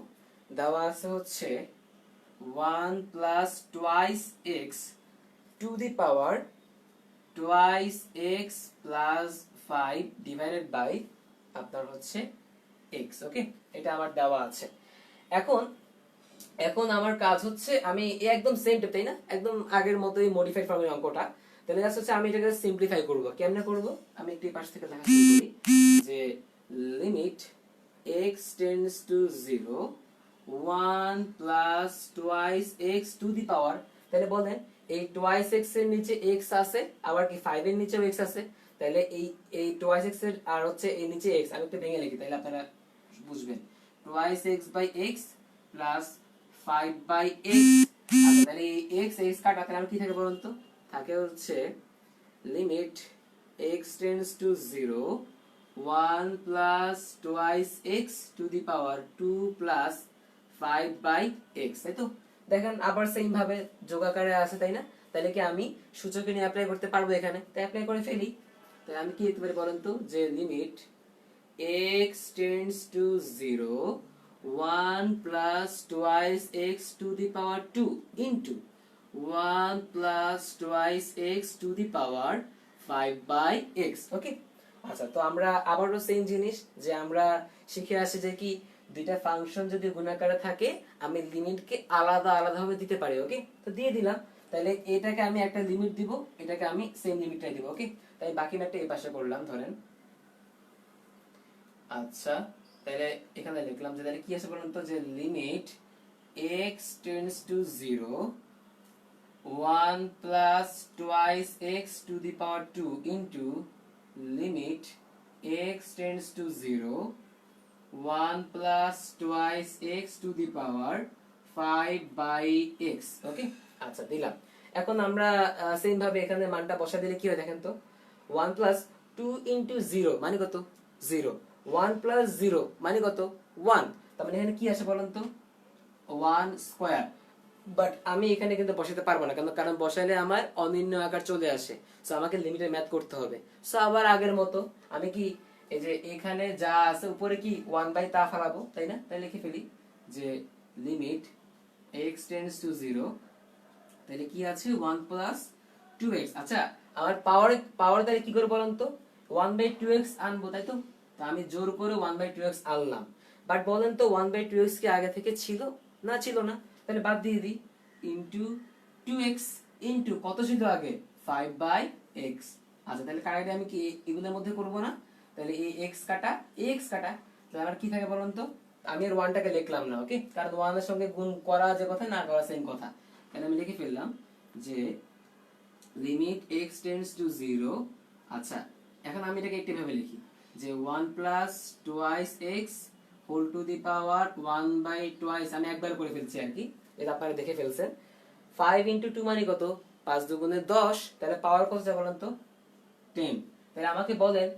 দেওয়া আছে হচ্ছে 1 plus twice x to the power twice x plus 5 divided by আপনার হচ্ছে x, ওকে। এটা আমার দেওয়া আছে। এখন এখন আমার কাজ হচ্ছে, আমি একদম সেম টাইপ, তাই না, একদম আগের মতোই মডিফাইড ফর্মের অঙ্কটা। তাহলে জাস্ট হচ্ছে আমি এটাকে সিম্পলিফাই করব। কেমনে করব, আমি একটু পাশ থেকে লেখা শুরু করি, যে limit x tends to 0 1 plus twice x to the power, তাহলে বলেন এই টুয়াইস x এর নিচে x আছে, আবার কি 5 এর নিচেও x আছে, তাহলে এই এই টুয়াইস x এর আর হচ্ছে এই নিচে x, আমি একটু ভেঙে লিখি তাহলে আপনারা বুঝবেন। Twice x by x plus 5 by x। আচ্ছা, তাহলে এই x x কাটা, তাহলে কি থাকে বলুন তো, থাকে হচ্ছে limit x tends to 0 1 plus twice x to the power 2 plus 5 by x, তাই তো। দেখেন আবার সেম ভাবে যোগাকারে আছে, তাই না। তাহলে কি আমি সূচকে নিয়ে অ্যাপ্লাই করতে পারবো এখানে, তাই অ্যাপ্লাই করে ফেলি। তাহলে আমি কি লিখতে পারি বলেন তো, যে limit x tends to 0 1 plus twice x to the power 2 into 1 plus twice x to the power 5 by x, okay. আচ্ছা, তো আমরা আবারও সেম জিনিস, যে আমরা শিখে আসি যে কি দুইটা ফাংশন যদি গুণাকারে থাকে আমি লিমিটকে আলাদা আলাদা ভাবে দিতে পারি, ওকে। তো দিয়ে দিলাম, তাহলে এটাকে আমি একটা লিমিট দিব, এটাকে আমি সেম লিমিটটাই দিব, ওকে। তাই বাকি ম্যাথটা এই পাশে করলাম ধরেন। আচ্ছা, তাহলে এখানে লিখলাম যে তাহলে কি আছে বলুন তো, যে limit x tends to 0 1 plus twice x to the power 2 into limit x tends to 0 1 plus twice x to the power 5 by x, okay. আচ্ছা, দিলাম। এখন আমরা সেম ভাবে এখানে মানটা বসা দিলে কি হয় দেখেন তো, 1 প্লাস 2 ইনটু 0 মানে কত, 0। 1 প্লাস 0 মানে কত, 1। তার মানে এখানে কি আসে বলেন তো, 1 স্কয়ার। বাট আমি এখানে কিন্তু বসাতে পারবো না, কারণ বসাইলে আমার অনির্ণয় আকার চলে আসে। সো আমাকে লিমিটের ম্যাথ করতে হবে। সো আবার আগের মতো আমি কি, এই যে এখানে যা আছে উপরে কি 1 বাই তা ফেলাবো, তাই না। তাই লিখে ফেলি যে লিমিট x টেন্ডস টু 0, তাহলে কি আছে 1 প্লাস 2x। আচ্ছা, আমার পাওয়ার দ্বারা কি করে বলেন তো, 1 বাই 2x আনবো, তাই তো। তা আমি জোর করে 1 বাই 2x আনলাম, বাট বলেন তো 1 বাই 2x কি আগে থেকে ছিল না, ছিল না। তাহলে বাদ দিয়ে দিই, ইনটু 2x ইনটু কত ছিল আগে, 5 বাই x। আচ্ছা, তাহলে কাটাকাটি আমি কি এগুলোর মধ্যে করব না, তাহলে এই x কাটা x কাটা, তাহলে আমার কি থাকে বলেন তো, আমি আর 1 টাকে লিখলাম না, ওকে, কারণ 1 এর সঙ্গে গুণ করা যে কথা না করা সেম কথা। তাহলে আমি লিখে ফেললাম যে লিমিট x টেন্ডস টু 0। আচ্ছা, এখন আমি এটাকে একটি ভাবে লিখি, যে 1 plus twice x whole to the power 1 by twice, আমি একবার করে ফেলছি আর কি, এটা আপনারা দেখে ফেলছেন। 5 ইনটু 2 মানে কত, 5 দুগুণে 10, তাহলে পাওয়ার কত যা বলেন তো, 10। তাহলে আমাকে বলেন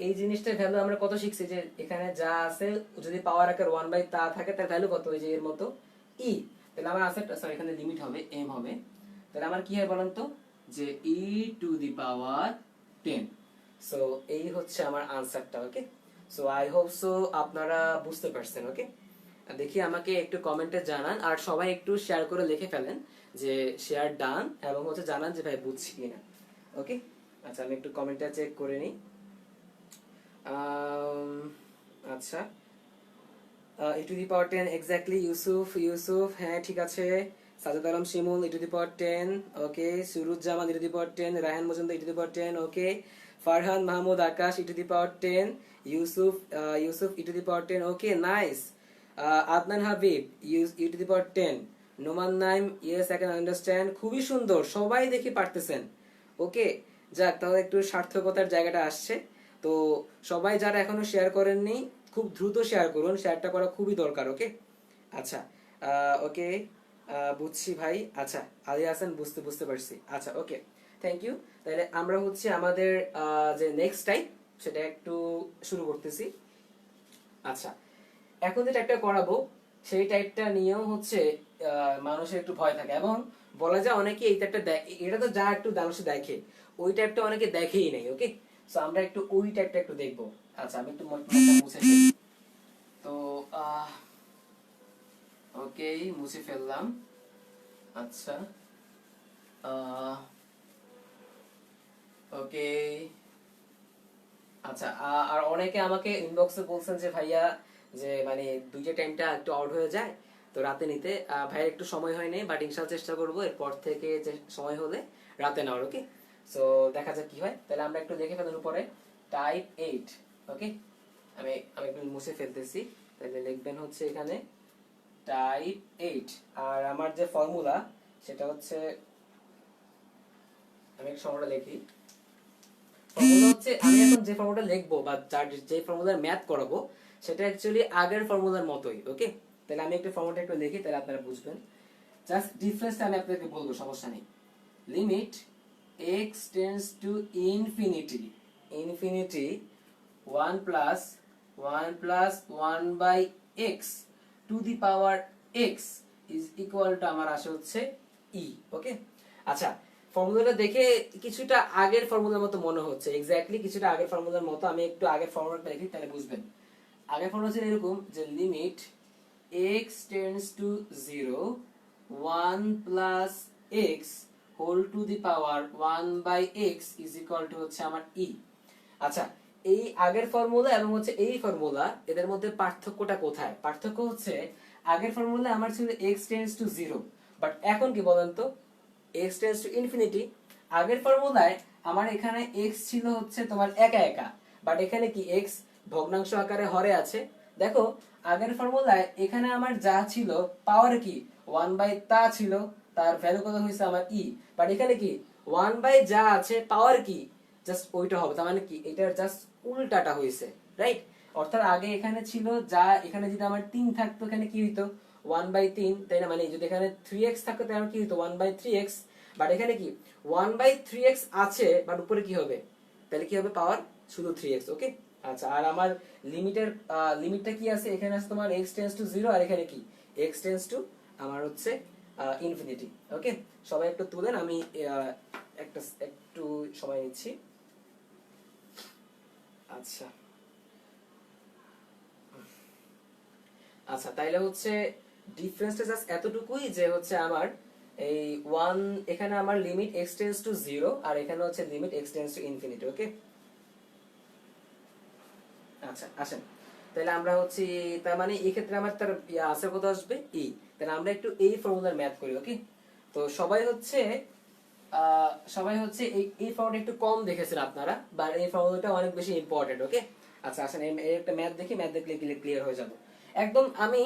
এই জিনিসটার ভ্যালু আমরা কত শিখছি, যে এখানে যা আছে যদি পাওয়ার আকার 1 বাই তা থাকে তার ভ্যালু কত, এই যে এর মতো e। তাহলে আমার আছে, সরি এখানে লিমিট হবে m হবে, তাহলে আমার কি হয় বলেন তো, যে e to the power 10। So এই হচ্ছে আমার আনসারটা, ওকে। সো আই হোপ সো আপনারা বুঝতে পারছেন, ওকে। দেখি আমাকে একটু কমেন্টে জানান, আর সবাই একটু শেয়ার করে লিখে ফেলেন যে শেয়ার ডান, এবং হচ্ছে জানান যে ভাই বুঝছি কিনা, ওকে। আচ্ছা আমি একটু কমেন্টটা চেক করে নিই। আচ্ছা e to the power 10 exactly Yusuf হ্যাঁ ঠিক আছে। Sajed Alam Shimul e to the power 10 okay. Suruzzaman e to the power 10, Raihan Majumdar e to the power 10 okay. Farhan Mahmud Akash e to the power 10, Yusuf e to the power 10 okay nice. Adnan Habib e to the power 10, Noman Naim yes I can understand, খুবই সুন্দর সবাই দেখি পারতেছেন ওকে। যাক তাহলে একটু সার্থকতার জায়গাটা আসছে। তো সবাই যারা এখনো শেয়ার করেননি খুব দ্রুত শেয়ার করুন, শেয়ারটা করা খুবই দরকার ওকে। আচ্ছা ওকে বুঝছি ভাই। আচ্ছা আলী হাসান বুঝতে বুঝতে পারছি। আচ্ছা ওকে থ্যাংক ইউ। তাহলে আমরা হচ্ছে আমাদের যে নেক্সট টাইপ সেটা একটু শুরু করতেছি। আচ্ছা এখন যে টাইপটা করাবো সেই টাইপটা নিয়েও হচ্ছে মানুষের একটু ভয় থাকে, এবং বলা যায় অনেকে এই টাইপটা এটা তো যা একটু মানুষ দেখে, ওই টাইপটা অনেকে দেখেই নাই ওকে। সো আমরা একটু ওই টাইপটা একটু দেখবো। আচ্ছা আমি একটু মুছে ফেলি। তো ওকে মুছে ফেললাম। আচ্ছা ওকে আচ্ছা আর অনেকে আমাকে ইনবক্সে বলছেন যে ভাইয়া যে মানে দুইটা টাইমটা একটু আউট হয়ে যায়, তো রাতে নিতে ভাইয়ের একটু সময় হয়নি, বাট ইনশাআল্লাহ চেষ্টা করবো এরপর থেকে যে সময় হলে রাতে নেওয়ার ওকে। সো দেখা যাক কি হয়। তাহলে আমরা একটু দেখে ফেলার উপরে টাইপ 8 ওকে। আমি আমি একটু মুছে ফেলতেছি। তাহলে লিখবেন হচ্ছে এখানে টাইপ 8, আর আমার যে ফর্মুলা সেটা হচ্ছে আমি একটা ফর্মুলা লিখি। ফর্মুলা হচ্ছে আমি এখন যে ফর্মুলাটা লিখবো বা যে ফর্মুলার ম্যাথ করাবো সেটা অ্যাকচুয়ালি আগের ফর্মুলার মতোই ওকে। তাহলে আমি একটা ফর্মুলাটা একটু লিখি তাহলে আপনারা বুঝবেন। জাস্ট ডিফারেন্সটা আমি আপনাদেরকে বলবো, সমস্যা নেই। Limit x tends to infinity 1 by x to the power x is equal to আমার আসে হচ্ছে e ওকে। আচ্ছা ফর্মুলাটা দেখে কিছুটা আগের ফর্মুলার মতো মনে হচ্ছে, এক্স্যাক্টলি কিছুটা আগের ফর্মুলার মতো। আমি একটু আগের ফর্মুলাটা লিখি তাহলে বুঝবেন। আগের ফর্মুলা ছিল এরকম যে limit x tends to 0 1 plus x whole to the power 1 by x is equal to হচ্ছে আমার e। আচ্ছা এই আগের ফর্মুলা এবং হচ্ছে এই ফর্মুলা এদের মধ্যে পার্থক্যটা কোথায়? পার্থক্য হচ্ছে আগের ফর্মুলা আমার ছিল x টেন্ডস টু 0, বাট এখন কি বলেন তো x টেন্ডস টু ইনফিনিটি। আগের ফর্মুলায় আমার এখানে x ছিল হচ্ছে তোমার একা একা, বাট এখানে কি x ভগ্নাংশ আকারে হরে আছে। দেখো আগের ফর্মুলায় এখানে আমার যা ছিল পাওয়ার কি 1 বাই তা ছিল, তার ভ্যালু কত হয়েছে আমার e, বাট এখানে কি 1 বাই যা আছে পাওয়ার কি জাস্ট ওইটা হবে, তার মানে কি এটার জাস্ট উল্টাটা হয়েছে রাইট। অর্থাৎ আগে এখানে ছিল যা, এখানে যদি আমার 3 থাকতো এখানে কি হইতো 1 বাই 3, তাই না? মানে যদি এখানে 3x থাকতো তাহলে কি হইতো 1 বাই 3x, বাট এখানে কি 1 বাই 3x আছে, বাট উপরে কি হবে তাহলে কি হবে পাওয়ার শুধু 3x ওকে। আচ্ছা আর আমার লিমিটটা কি আছে, এখানে আছে তোমার x টেন্ডস টু 0 আর এখানে কি x টেন্ডস টু আমার হচ্ছে ইনফিনিটি ওকে। সবাই একটু তুলেন, আমি একটু সময় নিচ্ছি। আচ্ছা আচ্ছা তাইলে হচ্ছে ডিফারেন্সটা জাস্ট এতটুকুই যে হচ্ছে আমার এই 1 এখানে আমার লিমিট x টেন্ডস টু 0 আর এখানে হচ্ছে limit x tends to infinity okay. আচ্ছা আসেন তাহলে আমরা হচ্ছে তার মানে এই ক্ষেত্রে আমার তার আনসার কত আসবে e। তাহলে আমরা একটু এই ফর্মুলার ম্যাথ করি ওকে। তো সবাই হচ্ছে এই ফর্মুলাটা একটু কম দেখেছেন আপনারা, বা এই ফর্মুলাটা অনেক বেশি ইম্পর্টেন্ট ওকে। আচ্ছা আসেন এই একটা ম্যাথ দেখি, ম্যাথ দেখলে ক্লিয়ার হয়ে যাবে একদম। আমি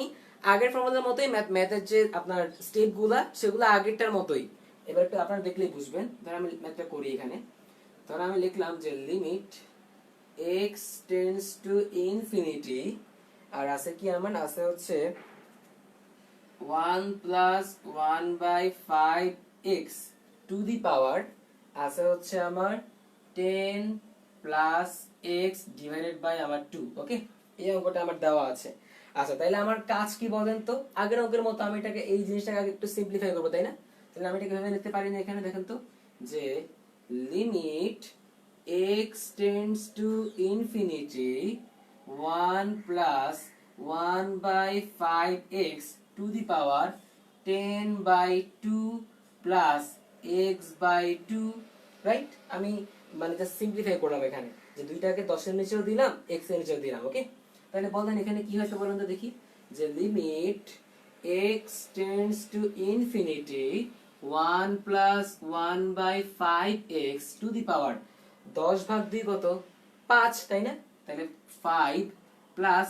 আগের ফর্মুলার মতোই ম্যাথের যে আপনার স্টেপগুলা সেগুলো আগেরটার মতোই, এবার একটু আপনারা দেখলেই বুঝবেন। ধর আমি ম্যাথটা করি এখানে। ধর আমি লিখলাম যে limit x tends to infinity, আর আছে কি আমার আছে হচ্ছে 1 plus 1 by 5x to the power আছে হচ্ছে আমার 10 প্লাস x ডিভাইডেড বাই আমার 2 ওকে। এই অঙ্কটা আমার দেওয়া আছে। আচ্ছা তাইলে আমার কাজ কি বলেন তো, আগের অঙ্কের মতো আমি এটাকে এই জিনিসটাকে আগে একটু সিম্পলিফাই করবো তাই না? তাহলে আমি এটাকে ভেবে লিখতে পারি না, এখানে দেখেন তো যে limit x tends to infinity 1 plus 1 by 5x to the power 10 by 2 plus x by 2 right. আমি মানে জাস্ট সিম্পলিফাই করলাম এখানে, যে দুইটাকে 10 এর নিচেও দিলাম, x এর নিচেও দিলাম। ওকে, তাহলে বলেন এখানে কি হয়তো বলেন তো দেখি, যে limit x tends to infinity 1 plus 1/5x to the power 10 ভাগ 2 কত, 5, তাই না? তাহলে 5 প্লাস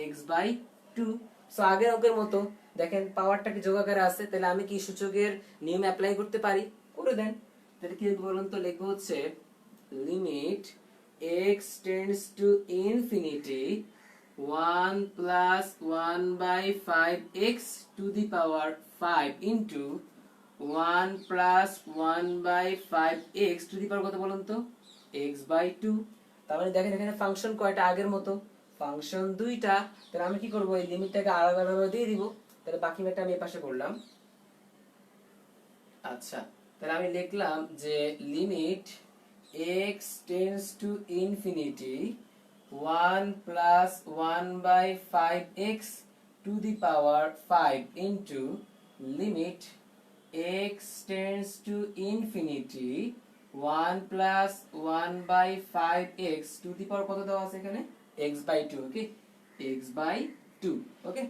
x বাই 2। সো আগের অঙ্কের মতো দেখেন পাওয়ারটা কি যোগ আকারে আছে, তাহলে আমি কি সূচকের নিয়ম অ্যাপ্লাই করতে পারি, করে দেন। তাহলে কি বলুন তো, লিখবো হচ্ছে limit x tends to infinity 1 plus 1/5x to the power 5 into 1 plus 1/5x to the power কত বলুন তো, x বাই 2। তার মানে দেখেন এখানে ফাংশন কয়টা, আগের মতো ফাংশন দুইটা। তাহলে আমি কি করব, এই লিমিটটাকে আলাদা আলাদা দিয়ে দিব। তাহলে বাকি ম্যাথটা আমি এই পাশে করলাম। আচ্ছা, তাহলে আমি লিখলাম যে limit x tends to infinity 1 plus 1/5x to the power 5 into limit x tends to infinity 1 plus 1/5x to the power কত দেওয়া আছে এখানে, x by 2। Okay, x by 2। Okay,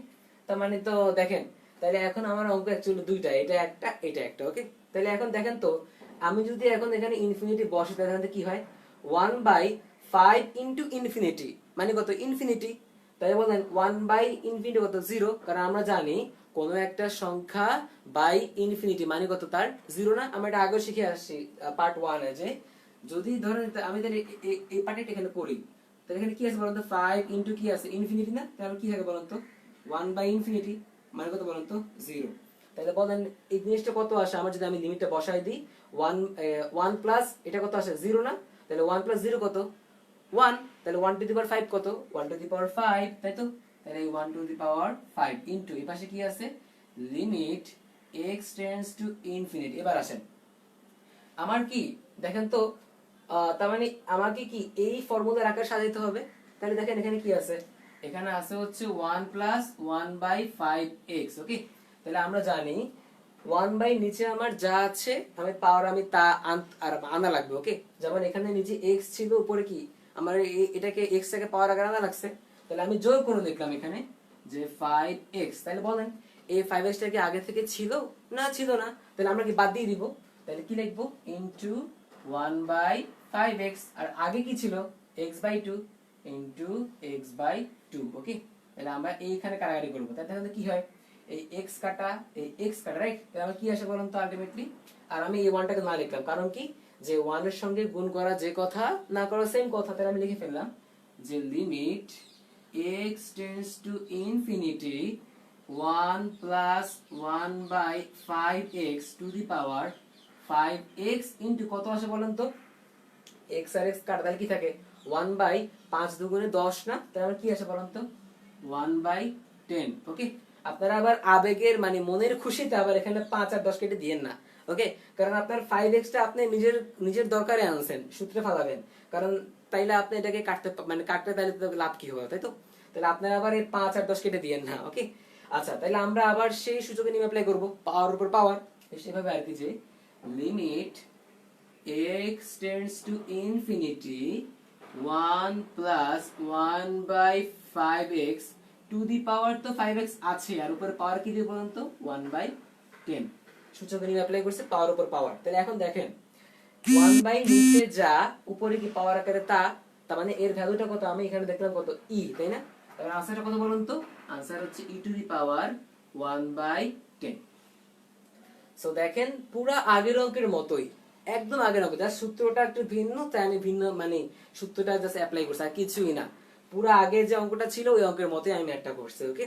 তার মানে তো দেখেন, তাহলে এখন আমার অঙ্ক অ্যাকচুয়ালি দুইটা, এটা একটা এটা একটা। ওকে, তাহলে এখন দেখেন তো, আমি যদি এখন এখানে ইনফিনিটি বসে, তাহলে কি হয়, 1/5 ইন্টু ইনফিনিটি মানে কত, ইনফিনিটি। তাই বলেন 1/ইনফিনিটি কত, 0। কারণ আমরা জানি কোনো একটা সংখ্যা বাই ইনফিনিটি মানে কত, তার 0 না? আমরা এটা আগে শিখে আসছি পার্ট 1 এ, যে যদি ধরেন আমি তাহলে এই পার্টটা এখানে করি, তাহলে এখানে কি আছে বলুন তো, 5 ইন্টু কি আছে, ইনফিনিটি না? তাহলে কি হবে বলুন তো, 1/ইনফিনিটি মানে কত বলুন তো, 0। তাহলে বলেন এই জিনিসটা কত আসে, আমার যদি আমি লিমিটটা বসাই দিই, 1 প্লাস এটা কত আসে, 0 না? তাহলে 1 প্লাস 0 কত, 1। তাহলে 1 টু দি পাওয়ার 5 কত, 1 টু দি পাওয়ার 5, তাই তো? তাহলে এই 1 টু দি পাওয়ার 5 ইনটু এই পাশে কি আছে, limit x tends to infinity. এবার আসেন আমার কি দেখেন তো, তার মানে আমাকে কি এই ফর্মুলার আকারে সাজাইতে হবে। তাহলে দেখেন এখানে কি আছে, এখানে আছে হচ্ছে 1 প্লাস 1/5x। ওকে, তাহলে আমরা জানি 1 বাই নিচে আমার যা আছে আমি পাওয়ার আমি তা আনা লাগবে। ওকে, যেমন এখানে নিচে x ছিল, উপরে কি আমার এটাকে x টাকে পাওয়ার আকারে আনা লাগছে। তাহলে আমি যোগ করে লিখলাম এখানে যে 5x। তাহলে বলেন এই 5x টা কি আগে থেকে ছিল না, ছিল না? তাহলে আমরা কি বাদ দিয়ে দিব, তাহলে কি লিখবো, ইনটু 1/5x, আর আগে কি ছিল, x by 2 into x by 2। Okay, তাহলে আমরা এইখানে কাটাকাটি করব। তাহলে কি হয়, এই x কাটা এই x কাটা, রাইট? তাহলে আমরা কি আসে বলুন তো আলটিমেটলি, আর আমি এই 1 টাকে না লিখলাম কারণ কি, যে 1 এর সঙ্গে গুণ করা যে কথা, না করা সেম কথা। তাহলে আমি লিখে ফেললাম যে limit x tends to infinity 1 plus 1/5x to the power 5x into কত আসে বলেন তো, x আর x কাটা, তাহলে কি থাকে, 1/5 দুগুণে 10 না? তাহলে আমার কি আসে বলেন তো, 1/10। ওকে, আপনারা আবার আবেগের মানে মনের খুশিতে আবার এখানে 5 আর 10 কেটে দিয়েন না। ওকে, কারণ আপনার 5x টা আপনি নিজের নিজের দরকারে আনছেন, সূত্রে ফালাবেন। কারণ তাইলে আপনি এটাকে কাটতে মানে কাটতে তাইলে তো লাভ কি হবে, তাই তো? তাহলে আপনারা আবার এই 5 আর 10 কেটে দিয়েন না। ওকে, আচ্ছা, তাহলে আমরা আবার সেই সূচকে নিয়ম অ্যাপ্লাই করব, পাওয়ার উপর পাওয়ার, সেভাবে আর কি, যে limit x tends to infinity 1 plus 1/5x to the power তো 5x আছে, আর উপরে পাওয়ার কি দিয়ে বলুন তো, 1/10। সূচক নিয়ম অ্যাপ্লাই করছে পাওয়ার উপর পাওয়ার। তাহলে এখন দেখেন 1 বাই নিচে যা, উপরে কি পাওয়ার আকারে তা, তার মানে এর ভ্যালুটা কত, আমি এখানে দেখলাম কত, e, তাই না? তাহলে আনসারটা কত বলুন তো, আনসার হচ্ছে e to the power 1/10। So দেখেন পুরো আগের অঙ্কের মতোই, একদম আগের অঙ্ক, জাস্ট সূত্রটা একটু ভিন্ন, তাই আমি ভিন্ন মানে সূত্রটা জাস্ট অ্যাপ্লাই করছি, আর কিছুই না। পুরো আগে যে অঙ্কটা ছিল ওই অঙ্কের মতোই আমি একটা করছি। ওকে,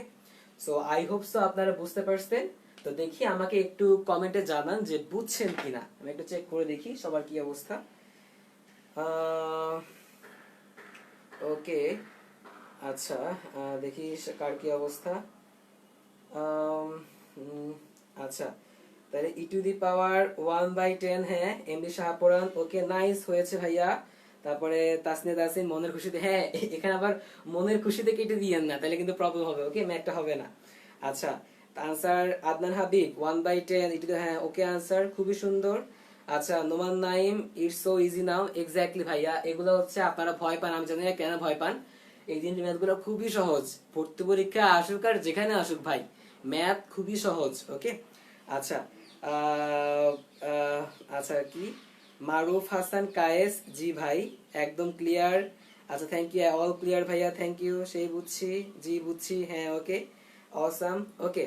সো আই হোপ সো আপনারা বুঝতে পারছেন। তো দেখি আমাকে একটু কমেন্টে জানান যে বুঝছেন কিনা, আমি একটু চেক করে দেখি সবার কি অবস্থা। ওকে, আচ্ছা, দেখি কার কি অবস্থা। আচ্ছা, তাহলে e টু দি পাওয়ার 1/10, হ্যাঁ এমডি শাহপুরান, ওকে নাইস হয়েছে ভাইয়া। তারপরে তাসনিয়া তাসিন মনের খুশিতে, হ্যাঁ এখানে আবার মনের খুশিতে কেটে দিয়েন না, তাহলে কিন্তু প্রবলেম হবে। ওকে, ম্যাথটা হবে না। আচ্ছা, answer Adnan Habib 1/10 e to দি, হ্যাঁ ওকে আনসার খুবই সুন্দর। আচ্ছা, Noman Naim, it's so easy now. Exactly ভাইয়া, এগুলো হচ্ছে আপনারা ভয় পান, আমি জানি না কেন ভয় পান। এই তিনটি ম্যাথ গুলো খুবই সহজ, ভর্তি পরীক্ষা আসুক আর যেখানে আসুক ভাই, ম্যাথ খুবই সহজ। ওকে, আচ্ছা। আহ, আহ, আচ্ছা, কি মারুফ হাসান কায়েস, জি ভাই, একদম ক্লিয়ার। আচ্ছা, থ্যাংক ইউ, অল ক্লিয়ার ভাইয়া, থ্যাংক ইউ। সেই বুঝছি, জি বুঝছি, হ্যাঁ, ওকে, অসাম, ওকে।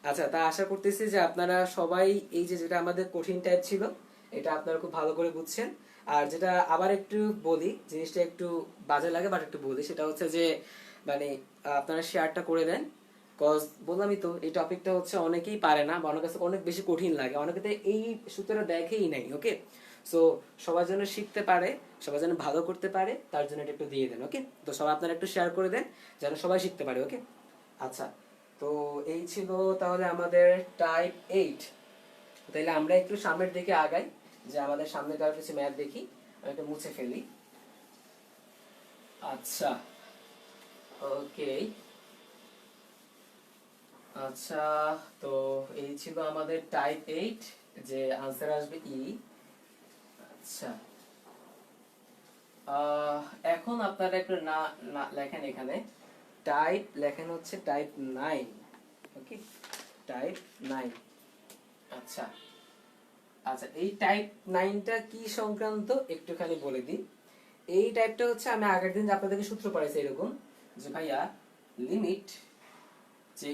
আচ্ছা, তা আশা করতেছি যে আপনারা সবাই এই যে যেটা আমাদের কঠিন টাইপ ছিল, এটা আপনারা খুব ভালো করে বুঝছেন। আর যেটা আবার একটু বলি, জিনিসটা একটু বাজে লাগে বাট একটু বলি, সেটা হচ্ছে যে মানে আপনারা শেয়ারটা করে দেন। কজ বললামই তো, এই টপিকটা হচ্ছে অনেকেই পারে না বা অনেক কাছে অনেক বেশি কঠিন লাগে, অনেকে তো এই সূত্রটা দেখেই নাই। ওকে, সো সবার জন্য শিখতে পারে, সবার জন্য ভালো করতে পারে, তার জন্য এটা একটু দিয়ে দেন। ওকে, তো সবাই আপনারা একটু শেয়ার করে দেন যেন সবাই শিখতে পারে। ওকে, আচ্ছা। তো এই ছিল তাহলে আমাদের টাইপ 8। তাহলে আমরা একটু সামনের দিকে আগাই, যে আমাদের সামনে কারো কিছু ম্যাথ দেখি, আমি একটু মুছে ফেলি। আচ্ছা, ওকে, আচ্ছা। তো এই ছিল আমাদের টাইপ 8, যে আনসার আসবে ই। আচ্ছা, আহ, এখন আপনারা একটু না না লেখেন এখানে, টাইপ লেখেন হচ্ছে টাইপ 9। ওকে, টাইপ 9। আচ্ছা, আচ্ছা, এই টাইপ 9টা কি সংক্রান্ত একটুখানি বলে দিই। এই টাইপটা হচ্ছে, আমি আগের দিন আপনাদেরকে সূত্র পড়াইছি এরকম, যে ভাইয়া লিমিট যে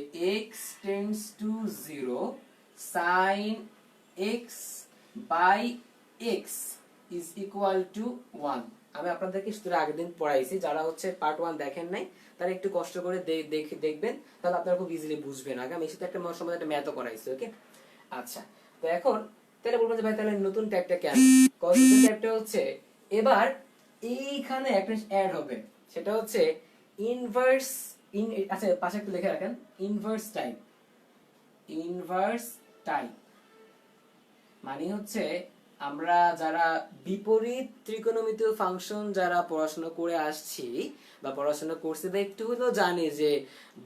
x tends to 0 sin x by x is equal to 1। আমি আপনাদেরকে সূত্র আগের দিন পড়াইছি, যারা হচ্ছে পার্ট 1 দেখেন নাই তারা একটু কষ্ট করে দেখবেন, তাহলে আপনারা খুব ইজিলি বুঝবেন। আগে আমি সাথে একটা সময় একটা ম্যাথও করাইছি। ওকে, আচ্ছা। তো এখন তাহলে বলবো যে ভাই তাহলে নতুন ট্যাবটা কেন? কজ নতুন ট্যাবটা হচ্ছে এবার এইখানে একটা অ্যাড হবে, সেটা হচ্ছে ইনভার্স আচ্ছা, পাশে একটু লিখে রাখেন, ইনভার্স টাইপ। ইনভার্স টাইপ মানে হচ্ছে আমরা যারা বিপরীত ত্রিকোণমিতীয় ফাংশন যারা পড়াশোনা করে আসছি বা পড়াশোনা করছি বা একটু হলেও জানি যে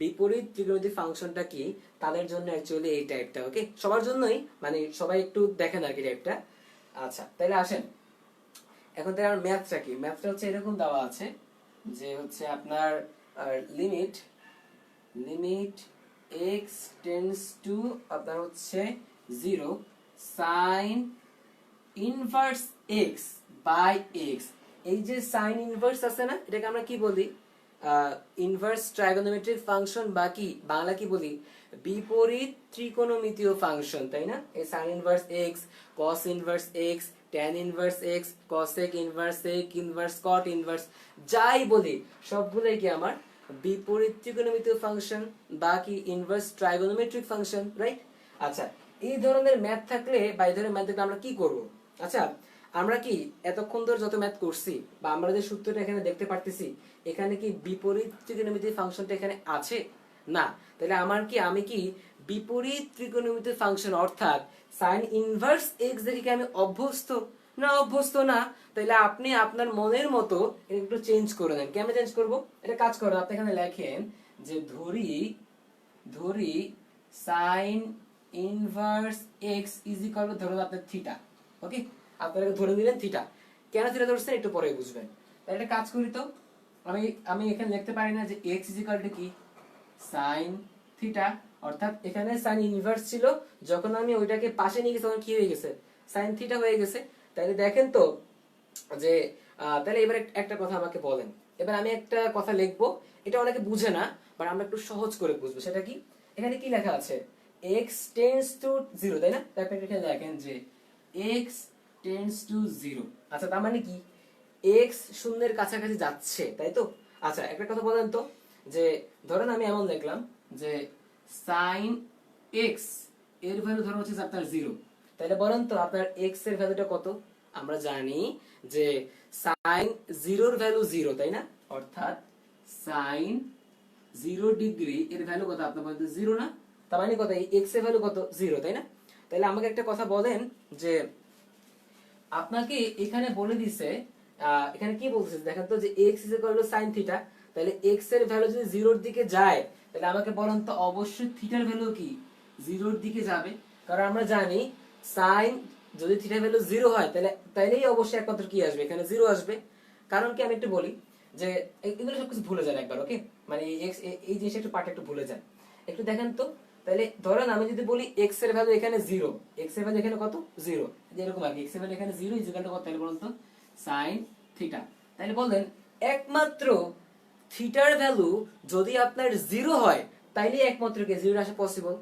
বিপরীত ত্রিকোণমিতীয় ফাংশনটা কি, তাদের জন্য অ্যাকচুয়ালি এই টাইপটা। ওকে, সবার জন্যই, মানে সবাই একটু দেখেন আর কি টাইপটা। আচ্ছা, তাহলে আসেন এখন তাহলে আমার ম্যাথটা কি। ম্যাথটা হচ্ছে এরকম দেওয়া আছে, যে হচ্ছে আপনার limit limit x tends to আপনার হচ্ছে 0 sine inverse x by x. এই যে সাইন ইনভার্স আছে না, এটাকে আমরা কি বলি? ইনভার্স ট্রাইগোনোমেট্রিক ফাংশন, বা কি বাংলা কি বলি? বিপরীত ত্রিকোণমিতীয় ফাংশন, তাই না? এই sign inverse x, cos inverse x, tan inverse x, cosec inverse এক ইনভার্স কট ইনভার্স, যাই বলি সবগুলোই কি আমার বিপরীত ত্রিকোণমিতীয় ফাংশন বা কি ইনভার্স ট্রাইগোনোমেট্রিক ফাংশন, রাইট? আচ্ছা, এই ধরনের ম্যাথ থাকলে বা এই ধরনের ম্যাথ থাকলে আমরা কি করব? আচ্ছা, আমরা কি এতক্ষণ ধরে যত ম্যাথ করছি বা আমরা যে সূত্রটা এখানে দেখতে পারতেছি, এখানে কি বিপরীত ত্রিকোণমিতির ফাংশনটা এখানে আছে? না। তাহলে আমি কি বিপরীত ত্রিকোণমিতির ফাংশন অর্থাৎ সাইন ইনভার্স এক্স দেখে কি আমি অভ্যস্ত? না, অভ্যস্ত না। তাহলে আপনি আপনার মনের মতো একটু চেঞ্জ করে নেন। কেমন চেঞ্জ করব? এটা কাজ করেন, আপনি এখানে লেখেন যে ধরি ধরি sign inverse x is equal two, ধরুন আপনার থিটা। ওকে, আপনারা ধরে নিলেন থিটা। কেন থিটা ধরছেন একটু পরে বুঝবেন। তাহলে একটা কাজ করি তো, আমি আমি এখানে লিখতে পারি না যে এক্স ইজ ইকুয়াল টু কি সাইন থিটা, অর্থাৎ এখানে সাইন ইনভার্স ছিল, যখন আমি ওইটাকে পাশে নিয়ে গেছি তখন কি হয়ে গেছে? সাইন থিটা হয়ে গেছে। তাহলে দেখেন তো যে তাহলে এবার একটা কথা আমাকে বলেন। এবার আমি একটা কথা লিখবো, এটা অনেকে বুঝে না, বাট আমরা একটু সহজ করে বুঝবো। সেটা কি? এখানে কি লেখা আছে? x টেন্ডস টু 0, তাই না? তারপরে এখানে লেখেন যে x টেন্ডস টু 0। আচ্ছা, তার মানে কি x শূন্যের কাছাকাছি যাচ্ছে, তাই তো? আচ্ছা, একটা কথা বলেন তো, যে ধরেন আমি এমন লিখলাম যে sin x এর ভ্যালু ধরো হচ্ছে আপনার 0। তাহলে বলেন তো আপনার x এর ভ্যালুটা কত? আমরা জানি যে sin 0 এর ভ্যালু 0, তাই না? অর্থাৎ sin 0 ডিগ্রি এর ভ্যালু কত? আপনার বলেন 0 না? তার মানে কত? এই x এর ভ্যালু কত? 0, তাই না? তাহলে আমাকে একটা কথা বলেন, যে আপনাকে এখানে বলে দিছে, এখানে কি বলতেছে দেখেন তো, যে x is equal two sin theta. তাহলে x এর ভ্যালু যদি 0 এর দিকে যায়, তাহলে আমাকে বলেন তো অবশ্যই থিটার ভ্যালু কি 0 এর দিকে যাবে। কারণ আমরা জানি sin যদি থিটা ভ্যালু 0 হয় তাহলে তাইলেই অবশ্যই একমাত্র কি আসবে, এখানে 0 আসবে। কারণ কি আমি একটু বলি যে এগুলো সবকিছু ভুলে যান একবার, ওকে? মানে এই জিনিসটা একটু পার্ট একটু ভুলে যান। একটু দেখেন তো, তাহলে ধরেন আমি যদি বলি x এর ভ্যালু এখানে 0, x এর ভ্যালু এখানে কত 0, এরকম আর কি, x এর ভ্যালু এখানে 0 ইজ ইকুয়াল টু কত, তাহলে বলুন তো sin থিটা। তাহলে বললেন একমাত্র থিটার ভ্যালু যদি আপনার 0 হয় তাইলে একমাত্র কি 0 আসা পসিবল।